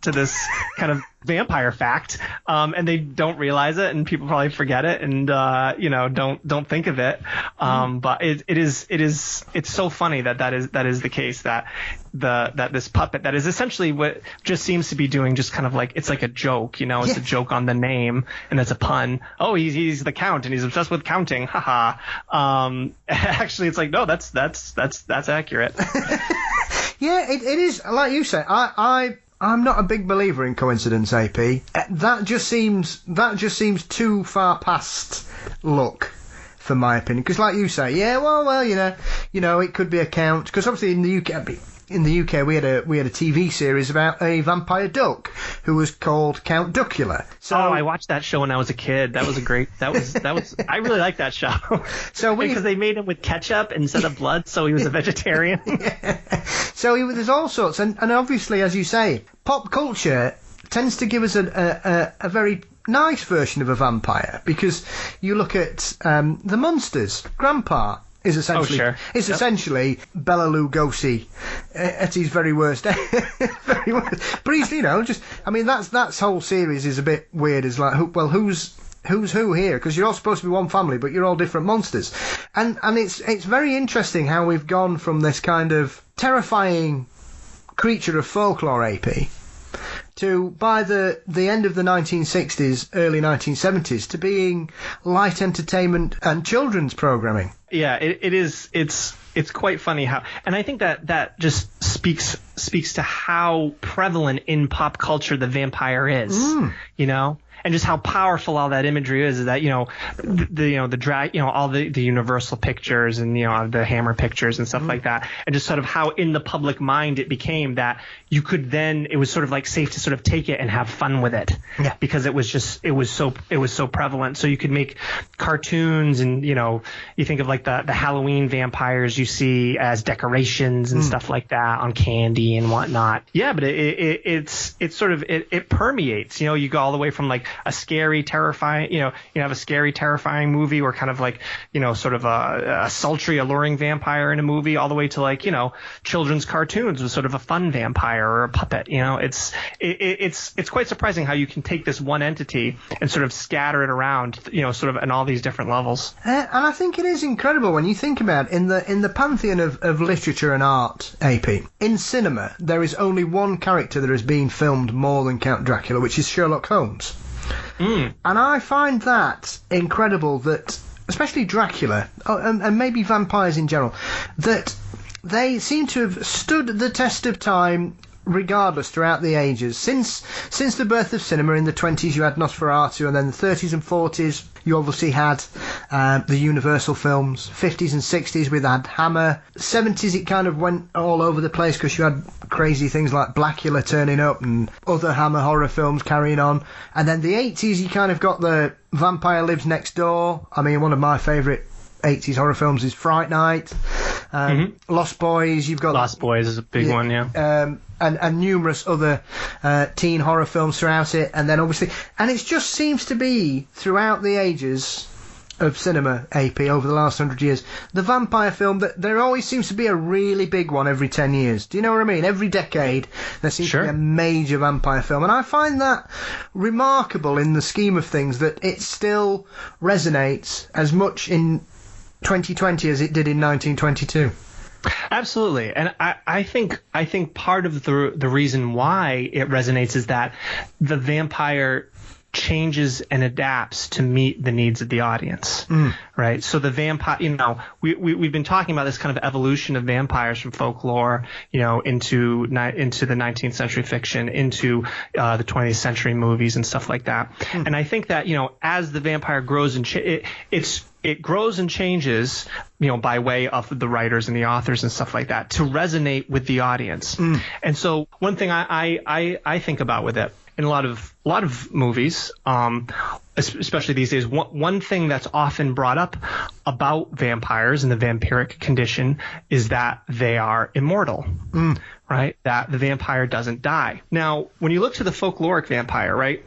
kind of vampire fact, and they don't realize it, and people probably forget it, and don't think of it. But it's so funny that is the case, that this puppet that is essentially what just seems to be doing just kind of it's like a joke, it's a joke on the name, and it's a pun. Oh, he's the Count and he's obsessed with counting. Haha. Actually it's no, that's accurate. Yeah, it is, like you say. I'm not a big believer in coincidence, AP. That just seems too far past luck, for my opinion. Because, like you say, it could be a count. Because obviously in the UK we had a TV series about a vampire duck who was called Count Duckula. So I watched that show when I was a kid. That was I really liked that show. So because they made him with ketchup instead of blood, so he was a vegetarian. Yeah. So there's all sorts, and obviously, as you say, pop culture tends to give us a very nice version of a vampire, because you look at the Munsters. Grandpa is essentially essentially Bela Lugosi at his very worst. Very worst. But he's that whole series is a bit weird. It's who's who here, because you're all supposed to be one family, but you're all different monsters, and it's very interesting how we've gone from this kind of terrifying creature of folklore, AP, to by the end of the 1960s, early 1970s, to being light entertainment and children's programming. Yeah, it is. It's quite funny how, and I think that just speaks to how prevalent in pop culture the vampire is. And just how powerful all that imagery is that, the drag, all the Universal pictures and, the Hammer pictures and stuff like that. And just sort of how in the public mind it became that you could then, it was sort of safe to sort of take it and have fun with it. Yeah. Because it was so prevalent. So you could make cartoons and, you think of the Halloween vampires you see as decorations and stuff like that on candy and whatnot. Yeah, but it's sort of, it permeates, you go all the way from a scary, terrifying, you have a scary, terrifying movie or kind of sort of a sultry, alluring vampire in a movie, all the way to children's cartoons with sort of a fun vampire or a puppet. It's quite surprising how you can take this one entity and sort of scatter it around, sort of in all these different levels. And I think it is incredible when you think about in the pantheon of literature and art, AP. In cinema, there is only one character that has been filmed more than Count Dracula, which is Sherlock Holmes. And I find that incredible, that especially Dracula and maybe vampires in general, that they seem to have stood the test of time regardless throughout the ages. Since the birth of cinema in the 20s, you had Nosferatu, and then the 30s and 40s you obviously had the Universal films. 50s and 60s we had Hammer. 70s it kind of went all over the place because you had crazy things like Blackula turning up and other Hammer horror films carrying on. And then the 80s you kind of got the Vampire Lives Next Door. I mean, one of my favourite 80s horror films is Fright Night. Lost Boys, you've got Lost Boys is a big one, yeah. And numerous other teen horror films throughout it, and then obviously, and it just seems to be throughout the ages, of cinema, AP, over the last 100 years, the vampire film, that there always seems to be a really big one every 10 years. Do you know what I mean? Every decade, there seems to be a major vampire film. And I find that remarkable in the scheme of things, that it still resonates as much in 2020 as it did in 1922. Absolutely, and I think part of the reason why it resonates is that the vampire changes and adapts to meet the needs of the audience, right? So the vampire, we've been talking about this kind of evolution of vampires from folklore, into the 19th century fiction, into the 20th century movies and stuff like that. And I think that as the vampire grows and it grows and changes, by way of the writers and the authors and stuff like that, to resonate with the audience. And so one thing I think about with it, in a lot of movies, especially these days, one thing that's often brought up about vampires and the vampiric condition is that they are immortal, right? That the vampire doesn't die. Now, when you look to the folkloric vampire, right,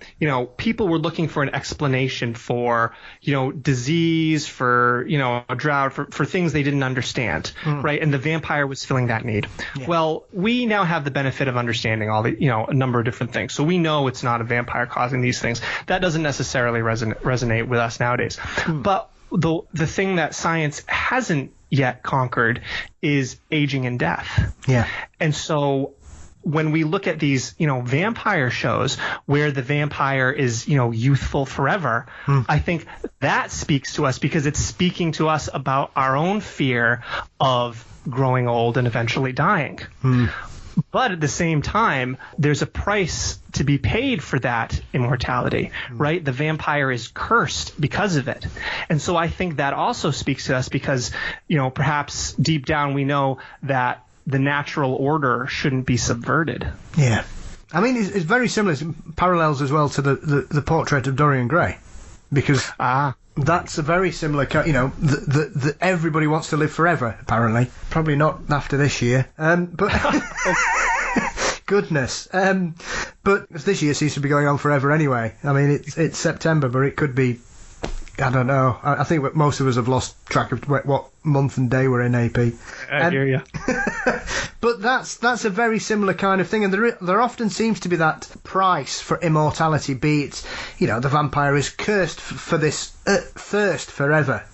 people were looking for an explanation for, disease, for, a drought, for things they didn't understand, right? And the vampire was filling that need. Yeah. Well, we now have the benefit of understanding all the, a number of different things. So we know it's not a vampire causing these things. That doesn't necessarily resonate with us nowadays. But the thing that science hasn't yet conquered is aging and death. Yeah. And so when we look at these, vampire shows where the vampire is, youthful forever, I think that speaks to us because it's speaking to us about our own fear of growing old and eventually dying. But at the same time, there's a price to be paid for that immortality, right? The vampire is cursed because of it. And so I think that also speaks to us because, perhaps deep down we know that the natural order shouldn't be subverted. Yeah. I mean, it's very similar. It parallels as well to the portrait of Dorian Gray, because that's a very similar, that everybody wants to live forever, apparently. Probably not after this year. But goodness. But this year seems to be going on forever anyway. I mean, it's September, but it could be, I don't know. I think most of us have lost track of what month and day we're in, AP. I hear you. But that's a very similar kind of thing, and there often seems to be that price for immortality, be it, the vampire is cursed for this thirst forever.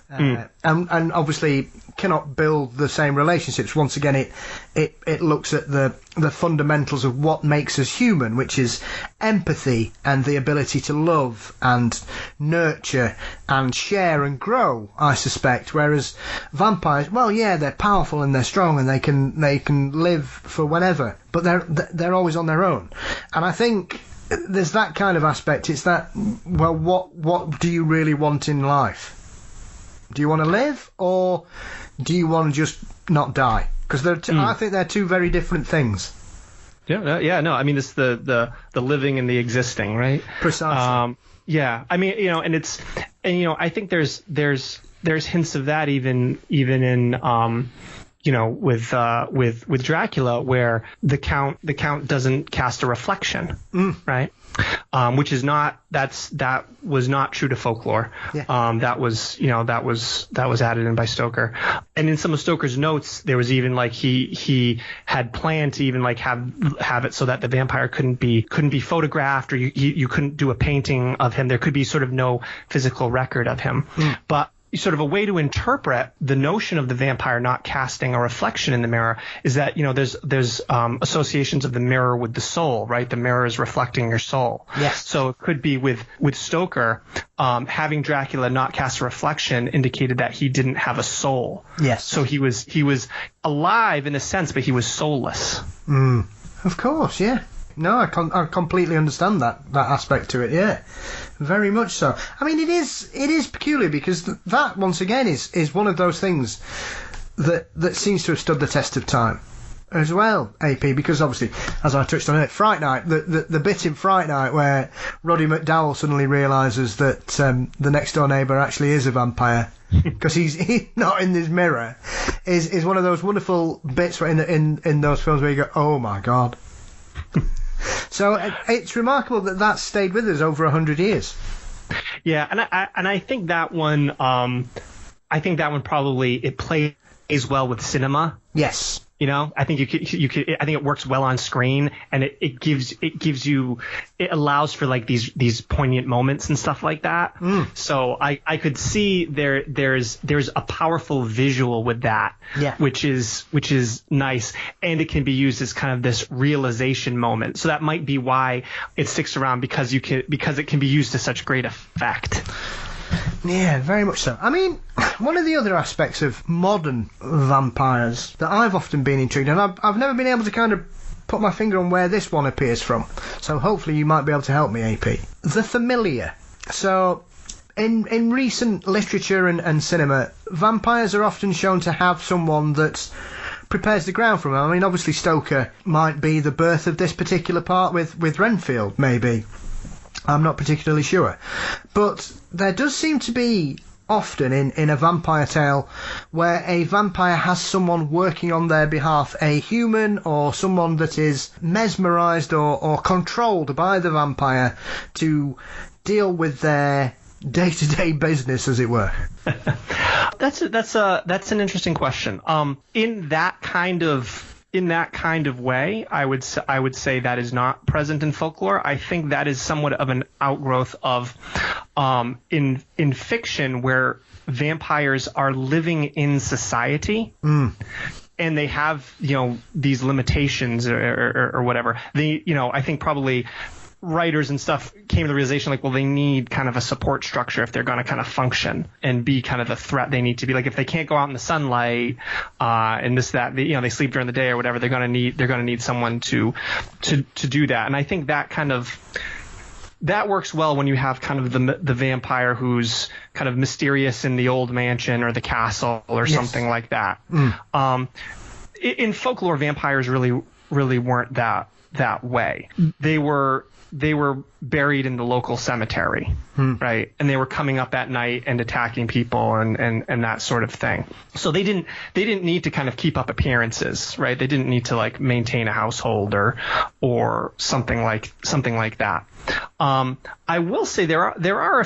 And obviously cannot build the same relationships. Once again, it looks at the fundamentals of what makes us human, which is empathy and the ability to love and nurture and share and grow, I suspect. Whereas vampires, well, yeah, they're powerful and they're strong and they can live for whenever, but they're always on their own. And I think there's that kind of aspect. It's that, well, what do you really want in life? Do you want to live, or do you want to just not die? Because I think they're two very different things. Yeah, no. I mean, it's the living and the existing, right? Precisely. Yeah. I mean, I think there's hints of that even in with Dracula, where the count doesn't cast a reflection, right? That was not true to folklore. Yeah. That was added in by Stoker. And in some of Stoker's notes, there was even like he had planned to even like have it so that the vampire couldn't be photographed, or you couldn't do a painting of him. There could be sort of no physical record of him. But sort of a way to interpret the notion of the vampire not casting a reflection in the mirror is that, there's associations of the mirror with the soul, right? The mirror is reflecting your soul. Yes. So it could be with Stoker, having Dracula not cast a reflection indicated that he didn't have a soul. Yes. So he was alive in a sense, but he was soulless. Of course, yeah. No, I completely understand that aspect to it. Yeah, very much so. I mean, it is peculiar because that once again is one of those things that seems to have stood the test of time as well, AP. Because obviously, as I touched on it, Fright Night, the bit in Fright Night where Roddy McDowell suddenly realises that the next door neighbour actually is a vampire because he's not in his mirror, is one of those wonderful bits where in those films where you go, oh my god. So it's remarkable that stayed with us over 100 years. Yeah, and I think that one probably it plays well with cinema. Yes. You know, I think you could I think it works well on screen, and it allows for like these poignant moments and stuff like that. So I could see there's a powerful visual with that, which is nice, and it can be used as kind of this realization moment. So that might be why it sticks around, because it can be used to such great effect. Yeah, very much so. I mean, one of the other aspects of modern vampires that I've often been intrigued, and I've never been able to kind of put my finger on where this one appears from, so hopefully you might be able to help me, AP. The familiar. So, in recent literature and cinema, vampires are often shown to have someone that prepares the ground for them. I mean, obviously Stoker might be the birth of this particular part with Renfield, maybe. I'm not particularly sure. But there does seem to be often in a vampire tale where a vampire has someone working on their behalf, a human or someone that is mesmerised or controlled by the vampire to deal with their day-to-day business, as it were. That's an interesting question. In that kind of way, I would say that is not present in folklore. I think that is somewhat of an outgrowth of in fiction, where vampires are living in society. And they have, these limitations or whatever. I think probably writers and stuff came to the realization, like, well, they need kind of a support structure if they're going to kind of function and be kind of a threat. They need to be, like, if they can't go out in the sunlight and they sleep during the day or whatever, they're going to need someone to do that. And I think that works well when you have kind of the vampire who's kind of mysterious in the old mansion or the castle or something like that. In folklore, vampires really weren't that way. They were buried in the local cemetery, right? And they were coming up at night and attacking people and that sort of thing. So they didn't need to kind of keep up appearances, right? They didn't need to like maintain a household or something like that. I will say there are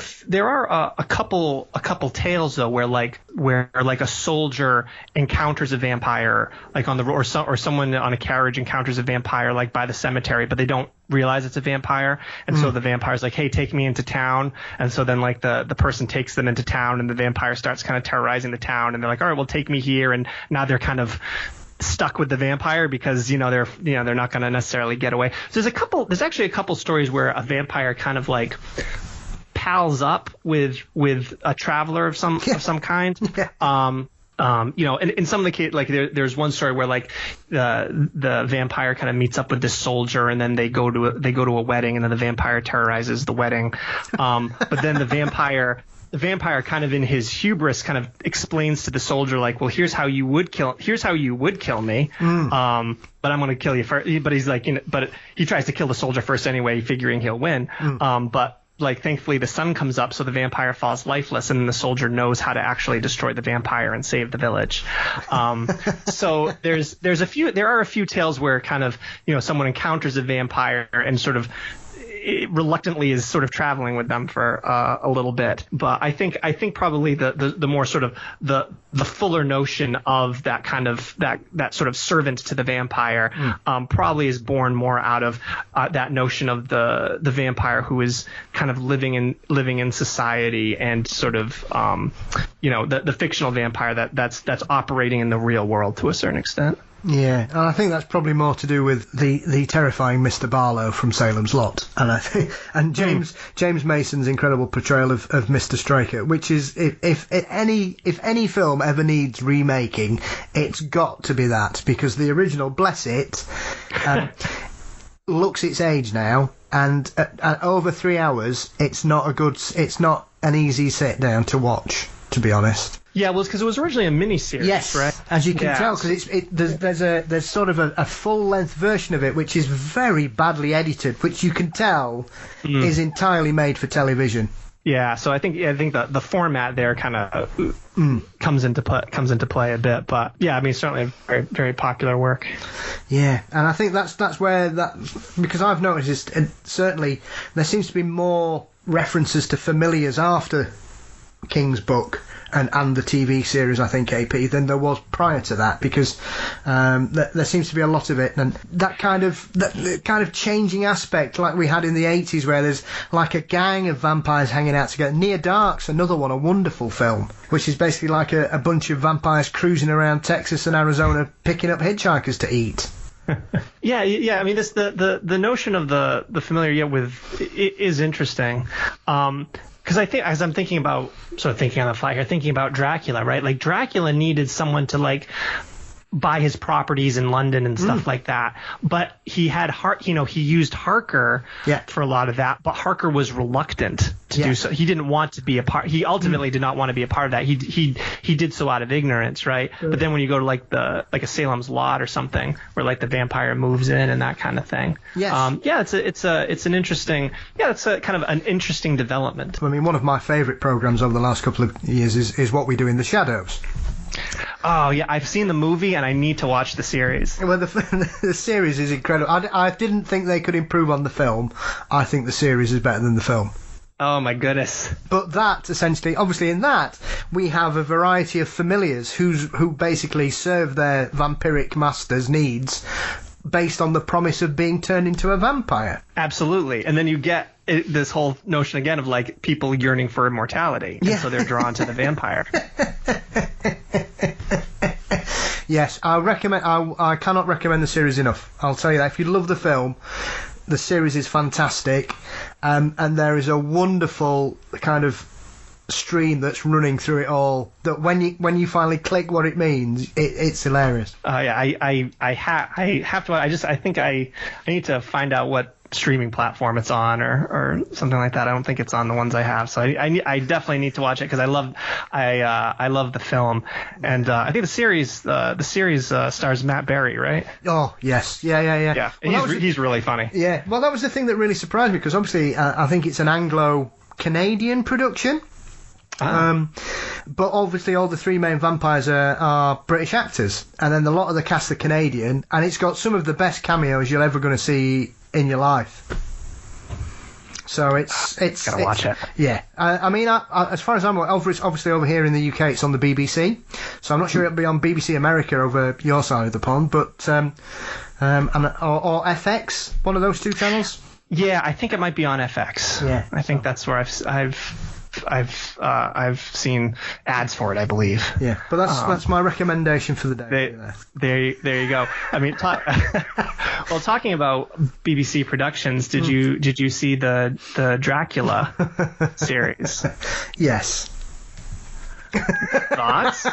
a couple tales though where a soldier encounters a vampire like on the road, or someone on a carriage encounters a vampire like by the cemetery, but they don't realize it's a vampire, and so the vampire's like, hey, take me into town. And so then like the person takes them into town, and the vampire starts kind of terrorizing the town, and they're like, all right, well, take me here. And now they're kind of stuck with the vampire because they're not going to necessarily get away. So there's actually a couple stories where a vampire kind of like pals up with a traveler of some kind. And in some of the cases, like there's one story where like the vampire kind of meets up with this soldier, and then they go to a wedding, and then the vampire terrorizes the wedding. But then the vampire kind of in his hubris kind of explains to the soldier like, well, here's how you would kill me. But I'm going to kill you first. But he's like, but he tries to kill the soldier first anyway, figuring he'll win. But like, thankfully the sun comes up, so the vampire falls lifeless, and the soldier knows how to actually destroy the vampire and save the village. So there are a few tales where kind of, someone encounters a vampire and sort of reluctantly is sort of traveling with them for a little bit. But I think probably the more sort of the fuller notion of that kind of that sort of servant to the vampire probably is born more out of that notion of the vampire who is kind of living in society, and sort of the fictional vampire that's operating in the real world to a certain extent. Yeah, and I think that's probably more to do with the terrifying Mr. Barlow from Salem's Lot, and James Mason's incredible portrayal of Mr. Straker, which is if any film ever needs remaking, it's got to be that, because the original, bless it, looks its age now, and at over 3 hours, it's not an easy sit down to watch, to be honest. Yeah, well, it's because it was originally a miniseries, yes, right? As you can tell, because there's sort of a full length version of it which is very badly edited, which you can tell is entirely made for television. Yeah, so I think the format there kind of comes into play a bit, but yeah, I mean, certainly a very, very popular work. Yeah, and I think that's where that, because I've noticed certainly there seems to be more references to familiars after King's book and the TV series, I think, AP, than there was prior to that, because there seems to be a lot of it, and that kind of changing aspect like we had in the 80s, where there's like a gang of vampires hanging out together. Near Dark's another one, a wonderful film, which is basically like a bunch of vampires cruising around Texas and Arizona picking up hitchhikers to eat. Yeah. I mean, the notion of the familiar is interesting. Because I think, as I'm thinking about, sort of thinking on the fly here, thinking about Dracula, right? Like, Dracula needed someone to, like, buy his properties in London and stuff like that. But he had he used Harker for a lot of that, but Harker was reluctant to do so. He didn't want to be a part. He ultimately did not want to be a part of that. He did so out of ignorance, right? But then when you go to like a Salem's Lot or something, where like the vampire moves in and that kind of thing. Yes. It's an interesting. Yeah, it's a kind of an interesting development. I mean, one of my favourite programs over the last couple of years is What We Do in the Shadows. Oh, yeah, I've seen the movie and I need to watch the series. Well, the series is incredible. I didn't think they could improve on the film. I think the series is better than the film. Oh, my goodness. But that, essentially, obviously in that, we have a variety of familiars who basically serve their vampiric master's needs based on the promise of being turned into a vampire. Absolutely. And then you get this whole notion again of like people yearning for immortality. And so they're drawn to the vampire. Yes, I cannot recommend the series enough. I'll tell you that. If you love the film, the series is fantastic. And there is a wonderful kind of stream that's running through it all, that when you finally click what it means, it's hilarious. I have to. I think I need to find out what streaming platform it's on or something like that. I don't think it's on the ones I have, so I definitely need to watch it because I love the film, and I think the series stars Matt Berry, right? Oh yes, yeah. Well, he's really funny. Yeah, well, that was the thing that really surprised me, because obviously I think it's an Anglo-Canadian production. But obviously all the three main vampires are British actors, and then a lot of the cast are Canadian, and it's got some of the best cameos you're ever going to see in your life. So it's gotta watch it. Yeah, I mean, as far as I'm aware, it's obviously over here in the UK, it's on the BBC. So I'm not sure it'll be on BBC America over your side of the pond, but or FX, one of those two channels. Yeah, I think it might be on FX. Yeah, I think that's where I've seen ads for it, I believe. Yeah, but that's my recommendation for the day. There you go. I mean, well, talking about BBC productions, did you see the Dracula series? Yes. Thoughts?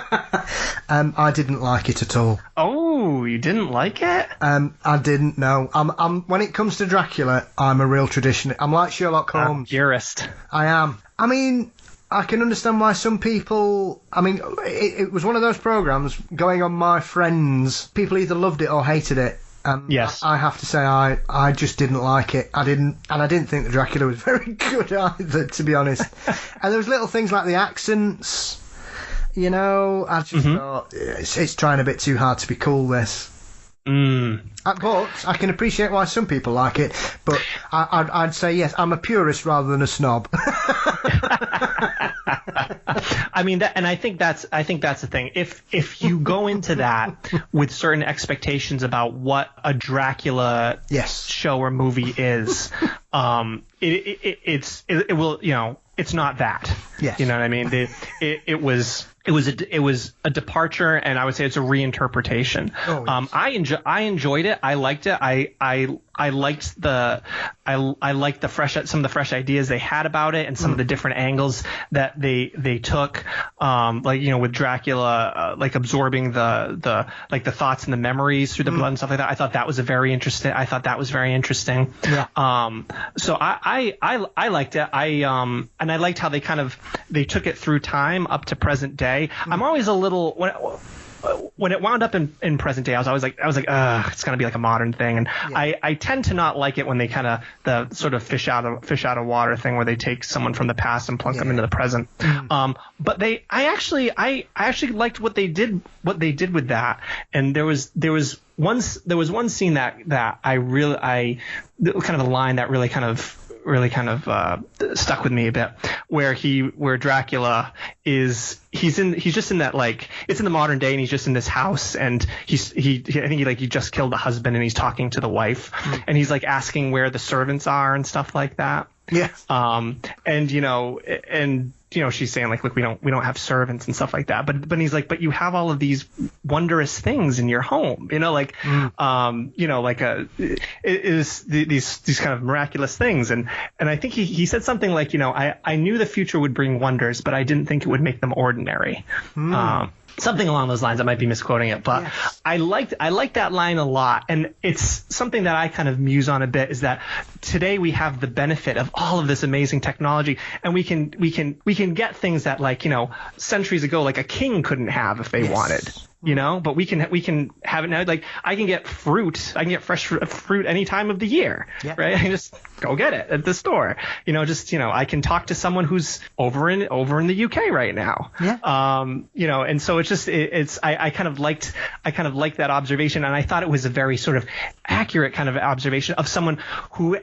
I didn't like it at all. Oh, you didn't like it? I didn't know. I'm when it comes to Dracula, I'm a real traditionalist. I'm like Sherlock Holmes. Purist. I am. I mean, I can understand why some people... I mean, it was one of those programs going on my friends. People either loved it or hated it. Yes. I have to say I just didn't like it. I didn't think the Dracula was very good either, to be honest. And there was little things like the accents, you know. I just thought it's trying a bit too hard to be cool, this. But I can appreciate why some people like it. But I'd say yes, I'm a purist rather than a snob. I mean, I think that's the thing. If you go into that with certain expectations about what a Dracula show or movie is, it will, you know, it's not that. Yes. You know what I mean? It was a departure, and I would say it's a reinterpretation. Oh, yes. I enjoyed it. I liked it. I liked the fresh, some of the fresh ideas they had about it, and some of the different angles that they took. Like, you know, with Dracula, like absorbing the thoughts and the memories through the blood and stuff like that. I thought that was very interesting. Yeah. So I liked it. And I liked how they took it through time up to present day. I'm always a little when it wound up in present day, I was like, it's gonna be like a modern thing, and I tend to not like it when they kind of the sort of fish out of water thing, where they take someone from the past and plunk them into the present. But I actually liked what they did with that, and there was one scene that I really kind of a line that really kind of really kind of stuck with me a bit, where Dracula is he's just in that, like, it's in the modern day, and he's just in this house, and I think he just killed the husband, and he's talking to the wife, and he's like asking where the servants are and stuff like that. Yeah. And she's saying, like, look, we don't have servants and stuff like that. But he's like, but you have all of these wondrous things in your home, like, these kind of miraculous things. And I think he said something like, I knew the future would bring wonders, but I didn't think it would make them ordinary. Something along those lines. I might be misquoting it, but yes. I like that line a lot, and it's something that I kind of muse on a bit. Is that today we have the benefit of all of this amazing technology, and we can get things that, like, centuries ago, like a king couldn't have if they wanted. But we can have it now. Like, I can get fresh fruit any time of the year, right? I can just go get it at the store. I can talk to someone who's over in the UK right now. And so I kind of liked that observation, and I thought it was a very sort of accurate kind of observation of someone who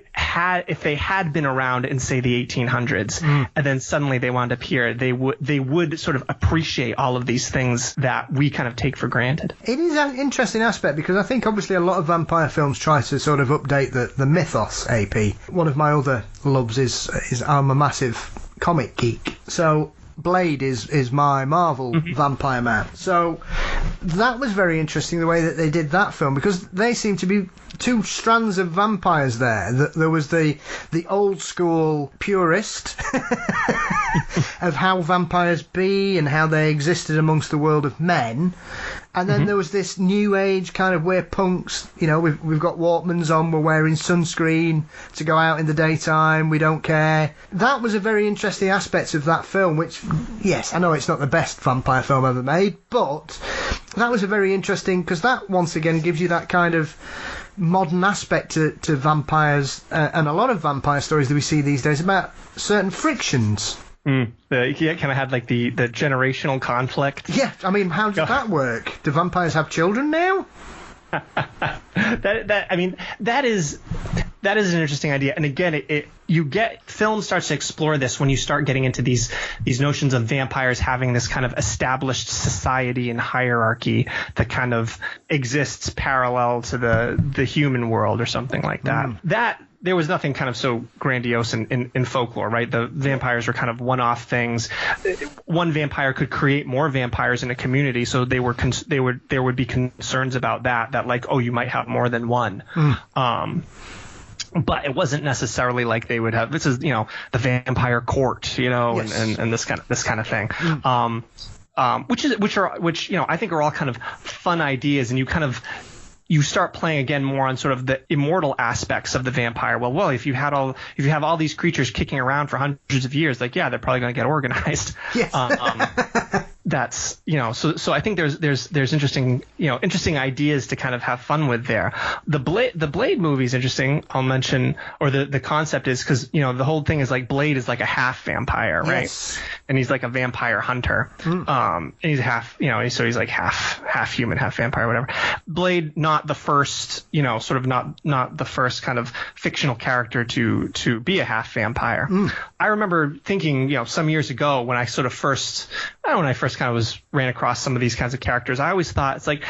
if they had been around in, say, the 1800s, and then suddenly they wound up here, they would sort of appreciate all of these things that we kind of take for granted. It is an interesting aspect, because I think obviously a lot of vampire films try to sort of update the mythos. AP, one of my other loves is I'm a massive comic geek, so Blade is my Marvel vampire man. So that was very interesting, the way that they did that film, because they seem to be two strands of vampires there. There was the old school purist of how vampires be and how they existed amongst the world of men. And then there was this new age kind of, we're punks, we've got Walkmans on, we're wearing sunscreen to go out in the daytime, we don't care. That was a very interesting aspect of that film, which, yes, I know it's not the best vampire film ever made, but that was a very interesting, because that once again gives you that kind of modern aspect to vampires, and a lot of vampire stories that we see these days about certain frictions. Kind of had like the generational conflict. Yeah, I mean, how does that work? Do vampires have children now? That is an interesting idea. And again, film starts to explore this when you start getting into these notions of vampires having this kind of established society and hierarchy that kind of exists parallel to the human world or something like that. There was nothing kind of so grandiose in folklore, right? The vampires were kind of one-off things. One vampire could create more vampires in a community, so there would be concerns about that, like, oh, you might have more than one. But it wasn't necessarily like they would have. This is, the vampire court, yes. and this kind of thing. Which I think are all kind of fun ideas, and you start playing again more on sort of the immortal aspects of the vampire. Well, if you have all these creatures kicking around for hundreds of years, like, yeah, they're probably going to get organized. Yes. That's, so I think there's interesting ideas to kind of have fun with there. The Blade movie is interesting. I'll mention, or the concept is, because, the whole thing is like Blade is like a half vampire, right? Yes. And he's like a vampire hunter. And he's half, so he's like half human, half vampire, whatever. Blade, not the first, sort of not the first kind of fictional character to be a half vampire. I remember thinking, some years ago when I first kind of ran across some of these kinds of characters, I always thought, it's like,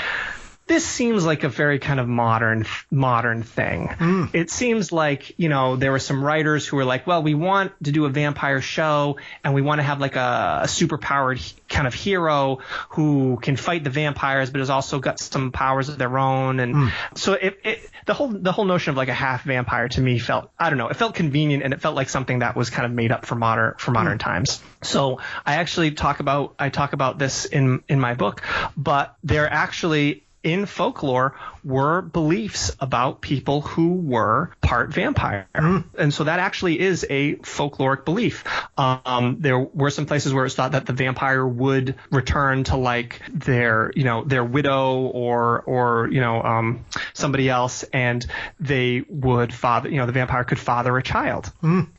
this seems like a very kind of modern thing. It seems like, there were some writers who were like, well, we want to do a vampire show, and we want to have like a superpowered kind of hero who can fight the vampires, but has also got some powers of their own. And so the whole notion of like a half vampire to me felt, I don't know, it felt convenient, and it felt like something that was kind of made up for modern times. So I actually talk about this in my book, but there actually, in folklore, were beliefs about people who were part vampire. And so that actually is a folkloric belief. There were some places where it's thought that the vampire would return to like their widow or somebody else, and they would the vampire could father a child.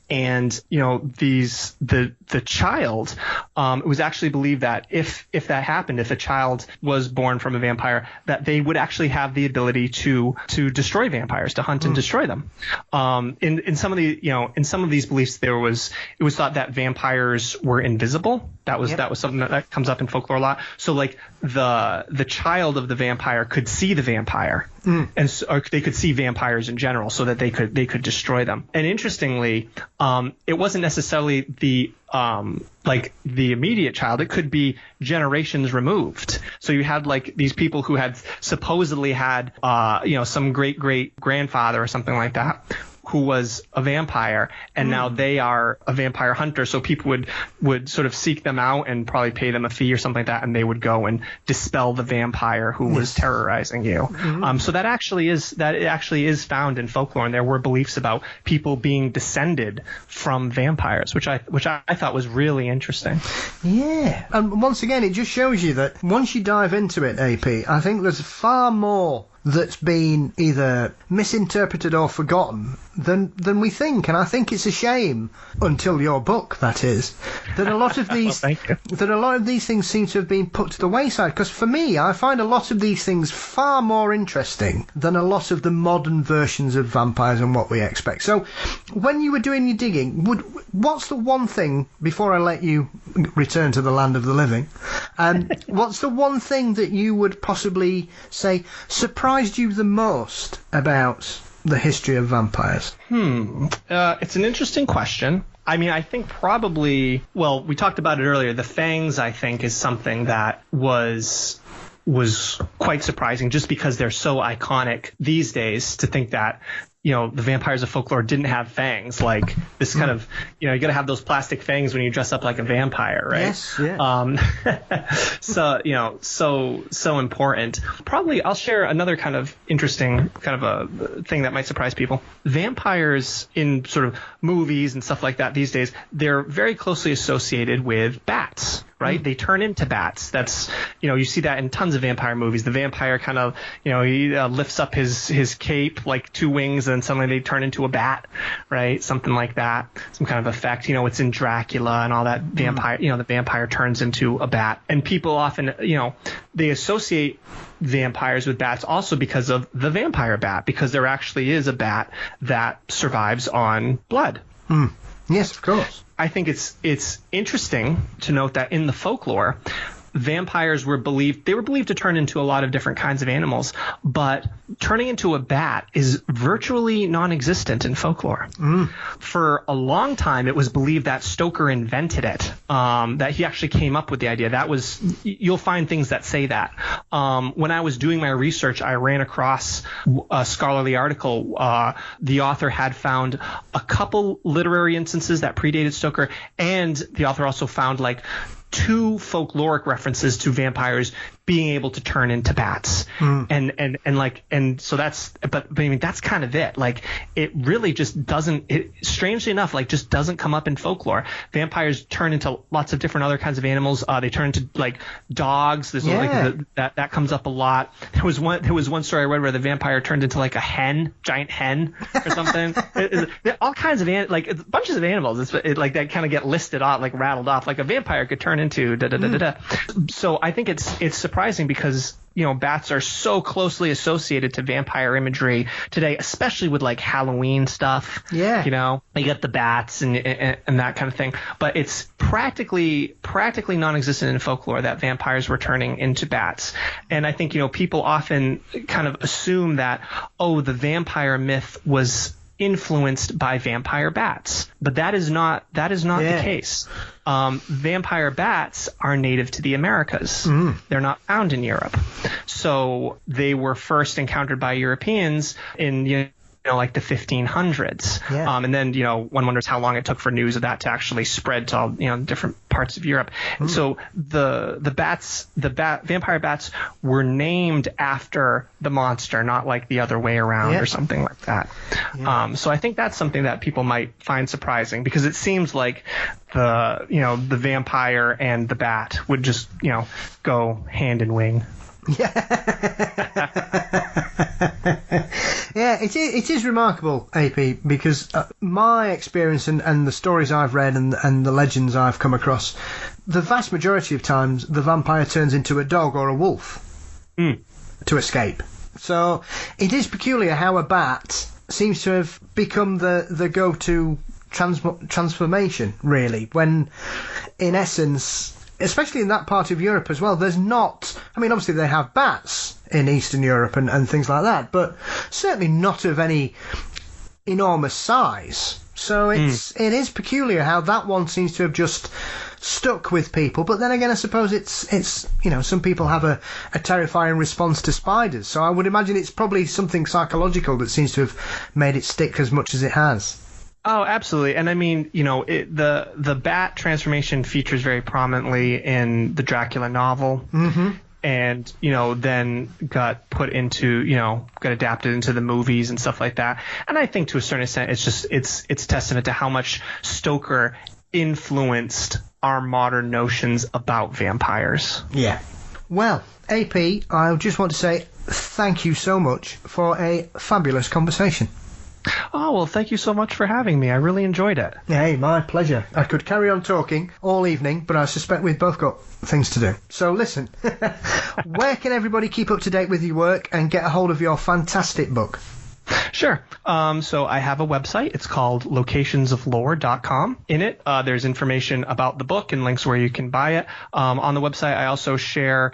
And the child, it was actually believed that if that happened, if a child was born from a vampire, that they would actually have the ability to destroy vampires, to hunt and destroy them. In some of these beliefs, it was thought that vampires were invisible. That was something that comes up in folklore a lot. So like the child of the vampire could see the vampire, and so, or they could see vampires in general, so that they could destroy them. And interestingly, it wasn't necessarily the immediate child. It could be generations removed. So you had like these people who had supposedly had some great grandfather or something like that who was a vampire, and now they are a vampire hunter. So people would sort of seek them out and probably pay them a fee or something like that, and they would go and dispel the vampire who was terrorizing you. So that actually is found in folklore, and there were beliefs about people being descended from vampires, which I thought was really interesting. Yeah, and once again, it just shows you that once you dive into it, AP, I think there's far more that's been either misinterpreted or forgotten than we think. And I think it's a shame, until your book, that is, that a lot of these that a lot of these things seem to have been put to the wayside. Because for me, I find a lot of these things far more interesting than a lot of the modern versions of vampires and what we expect. So when you were doing your digging, what's the one thing, before I let you return to the land of the living, what's the one thing that you would possibly say surprised you the most about the history of vampires? It's an interesting question. I mean, I think probably, well, we talked about it earlier. The fangs, I think, is something that was quite surprising, just because they're so iconic these days, to think that, the vampires of folklore didn't have fangs. Like this kind of, you got to have those plastic fangs when you dress up like a vampire, right? Yes, yeah. So important. Probably I'll share another kind of interesting kind of a thing that might surprise people. Vampires in sort of movies and stuff like that these days, they're very closely associated with bats. Right? They turn into bats. That's, you see that in tons of vampire movies. The vampire kind of, he lifts up his cape, like two wings, and suddenly they turn into a bat, right? Something like that. Some kind of effect. It's in Dracula and all that. Vampire, the vampire turns into a bat. And people often, they associate vampires with bats also because of the vampire bat, because there actually is a bat that survives on blood. Yes, of course. I think it's interesting to note that in the folklore, vampires were believed to turn into a lot of different kinds of animals, but turning into a bat is virtually non-existent in folklore. For a long time, it was believed that Stoker invented it, that he actually came up with the idea. You'll find things that say that. When I was doing my research, I ran across a scholarly article. The author had found a couple literary instances that predated Stoker, and the author also found like 2 folkloric references to vampires being able to turn into bats. And so that's, but I mean, that's kind of it. Like, it really just doesn't, strangely enough, like, just doesn't come up in folklore. Vampires turn into lots of different other kinds of animals. They turn into like dogs. There's that comes up a lot. There was one story I read where the vampire turned into like a giant hen or something. All kinds of bunches of animals. Like that kind of get listed off, like rattled off. Like a vampire could turn into da da da da da. So I think it's surprising because bats are so closely associated to vampire imagery today, especially with like Halloween stuff. Yeah. You get the bats and that kind of thing. But it's practically non-existent in folklore that vampires were turning into bats. And I think, people often kind of assume that, the vampire myth was influenced by vampire bats, but that is not the case. Vampire bats are native to the Americas. They're not found in Europe, so they were first encountered by Europeans in like the 1500s. And then one wonders how long it took for news of that to actually spread to all different parts of Europe. So the vampire bats were named after the monster, not like the other way around or something like that. So I think that's something that people might find surprising, because it seems like the vampire and the bat would just go hand in wing. Yeah, it is remarkable, AP, because my experience and the stories I've read and the legends I've come across, the vast majority of times the vampire turns into a dog or a wolf to escape. So it is peculiar how a bat seems to have become the go-to transformation, really, when in essence, especially in that part of Europe as well, there's not, I mean, obviously they have bats in Eastern Europe and things like that, but certainly not of any enormous size. So it is peculiar how that one seems to have just stuck with people. But then again, I suppose it's you know, some people have a terrifying response to spiders. So I would imagine it's probably something psychological that seems to have made it stick as much as it has. Oh, absolutely. And I mean, you know, the bat transformation features very prominently in the Dracula novel. Mm-hmm. And, you know, then got adapted into the movies and stuff like that. And I think to a certain extent, it's testament to how much Stoker influenced our modern notions about vampires. Yeah. Well, AP, I just want to say thank you so much for a fabulous conversation. Oh, well, thank you so much for having me. I really enjoyed it. Hey, my pleasure. I could carry on talking all evening, but I suspect we've both got things to do. So listen, where can everybody keep up to date with your work and get a hold of your fantastic book? Sure. So I have a website. It's called locationsoflore.com. In it, there's information about the book and links where you can buy it. On the website, I also share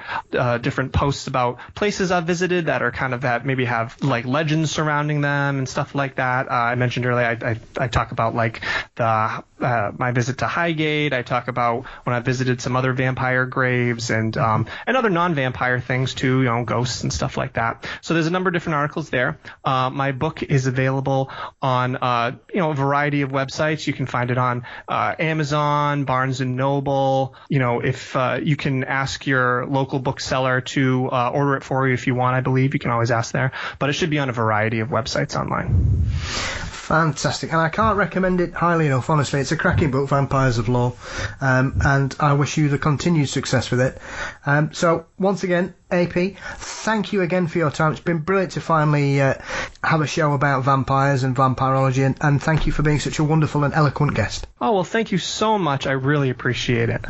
different posts about places I've visited that are kind of that maybe have like legends surrounding them and stuff like that. I mentioned earlier, I talk about like my visit to Highgate. I talk about when I visited some other vampire graves and other non-vampire things too, you know, ghosts and stuff like that. So there's a number of different articles there. My book is available on a variety of websites. You can find it on Amazon, Barnes and Noble. You know, if you can ask your local bookseller to order it for you if you want, I believe you can always ask there. But it should be on a variety of websites online. Fantastic, and I can't recommend it highly enough, honestly. It's a cracking book, Vampires of Lore, and I wish you the continued success with it. So, once again, AP, thank you again for your time. It's been brilliant to finally have a show about vampires and vampirology, and thank you for being such a wonderful and eloquent guest. Oh, well, thank you so much. I really appreciate it.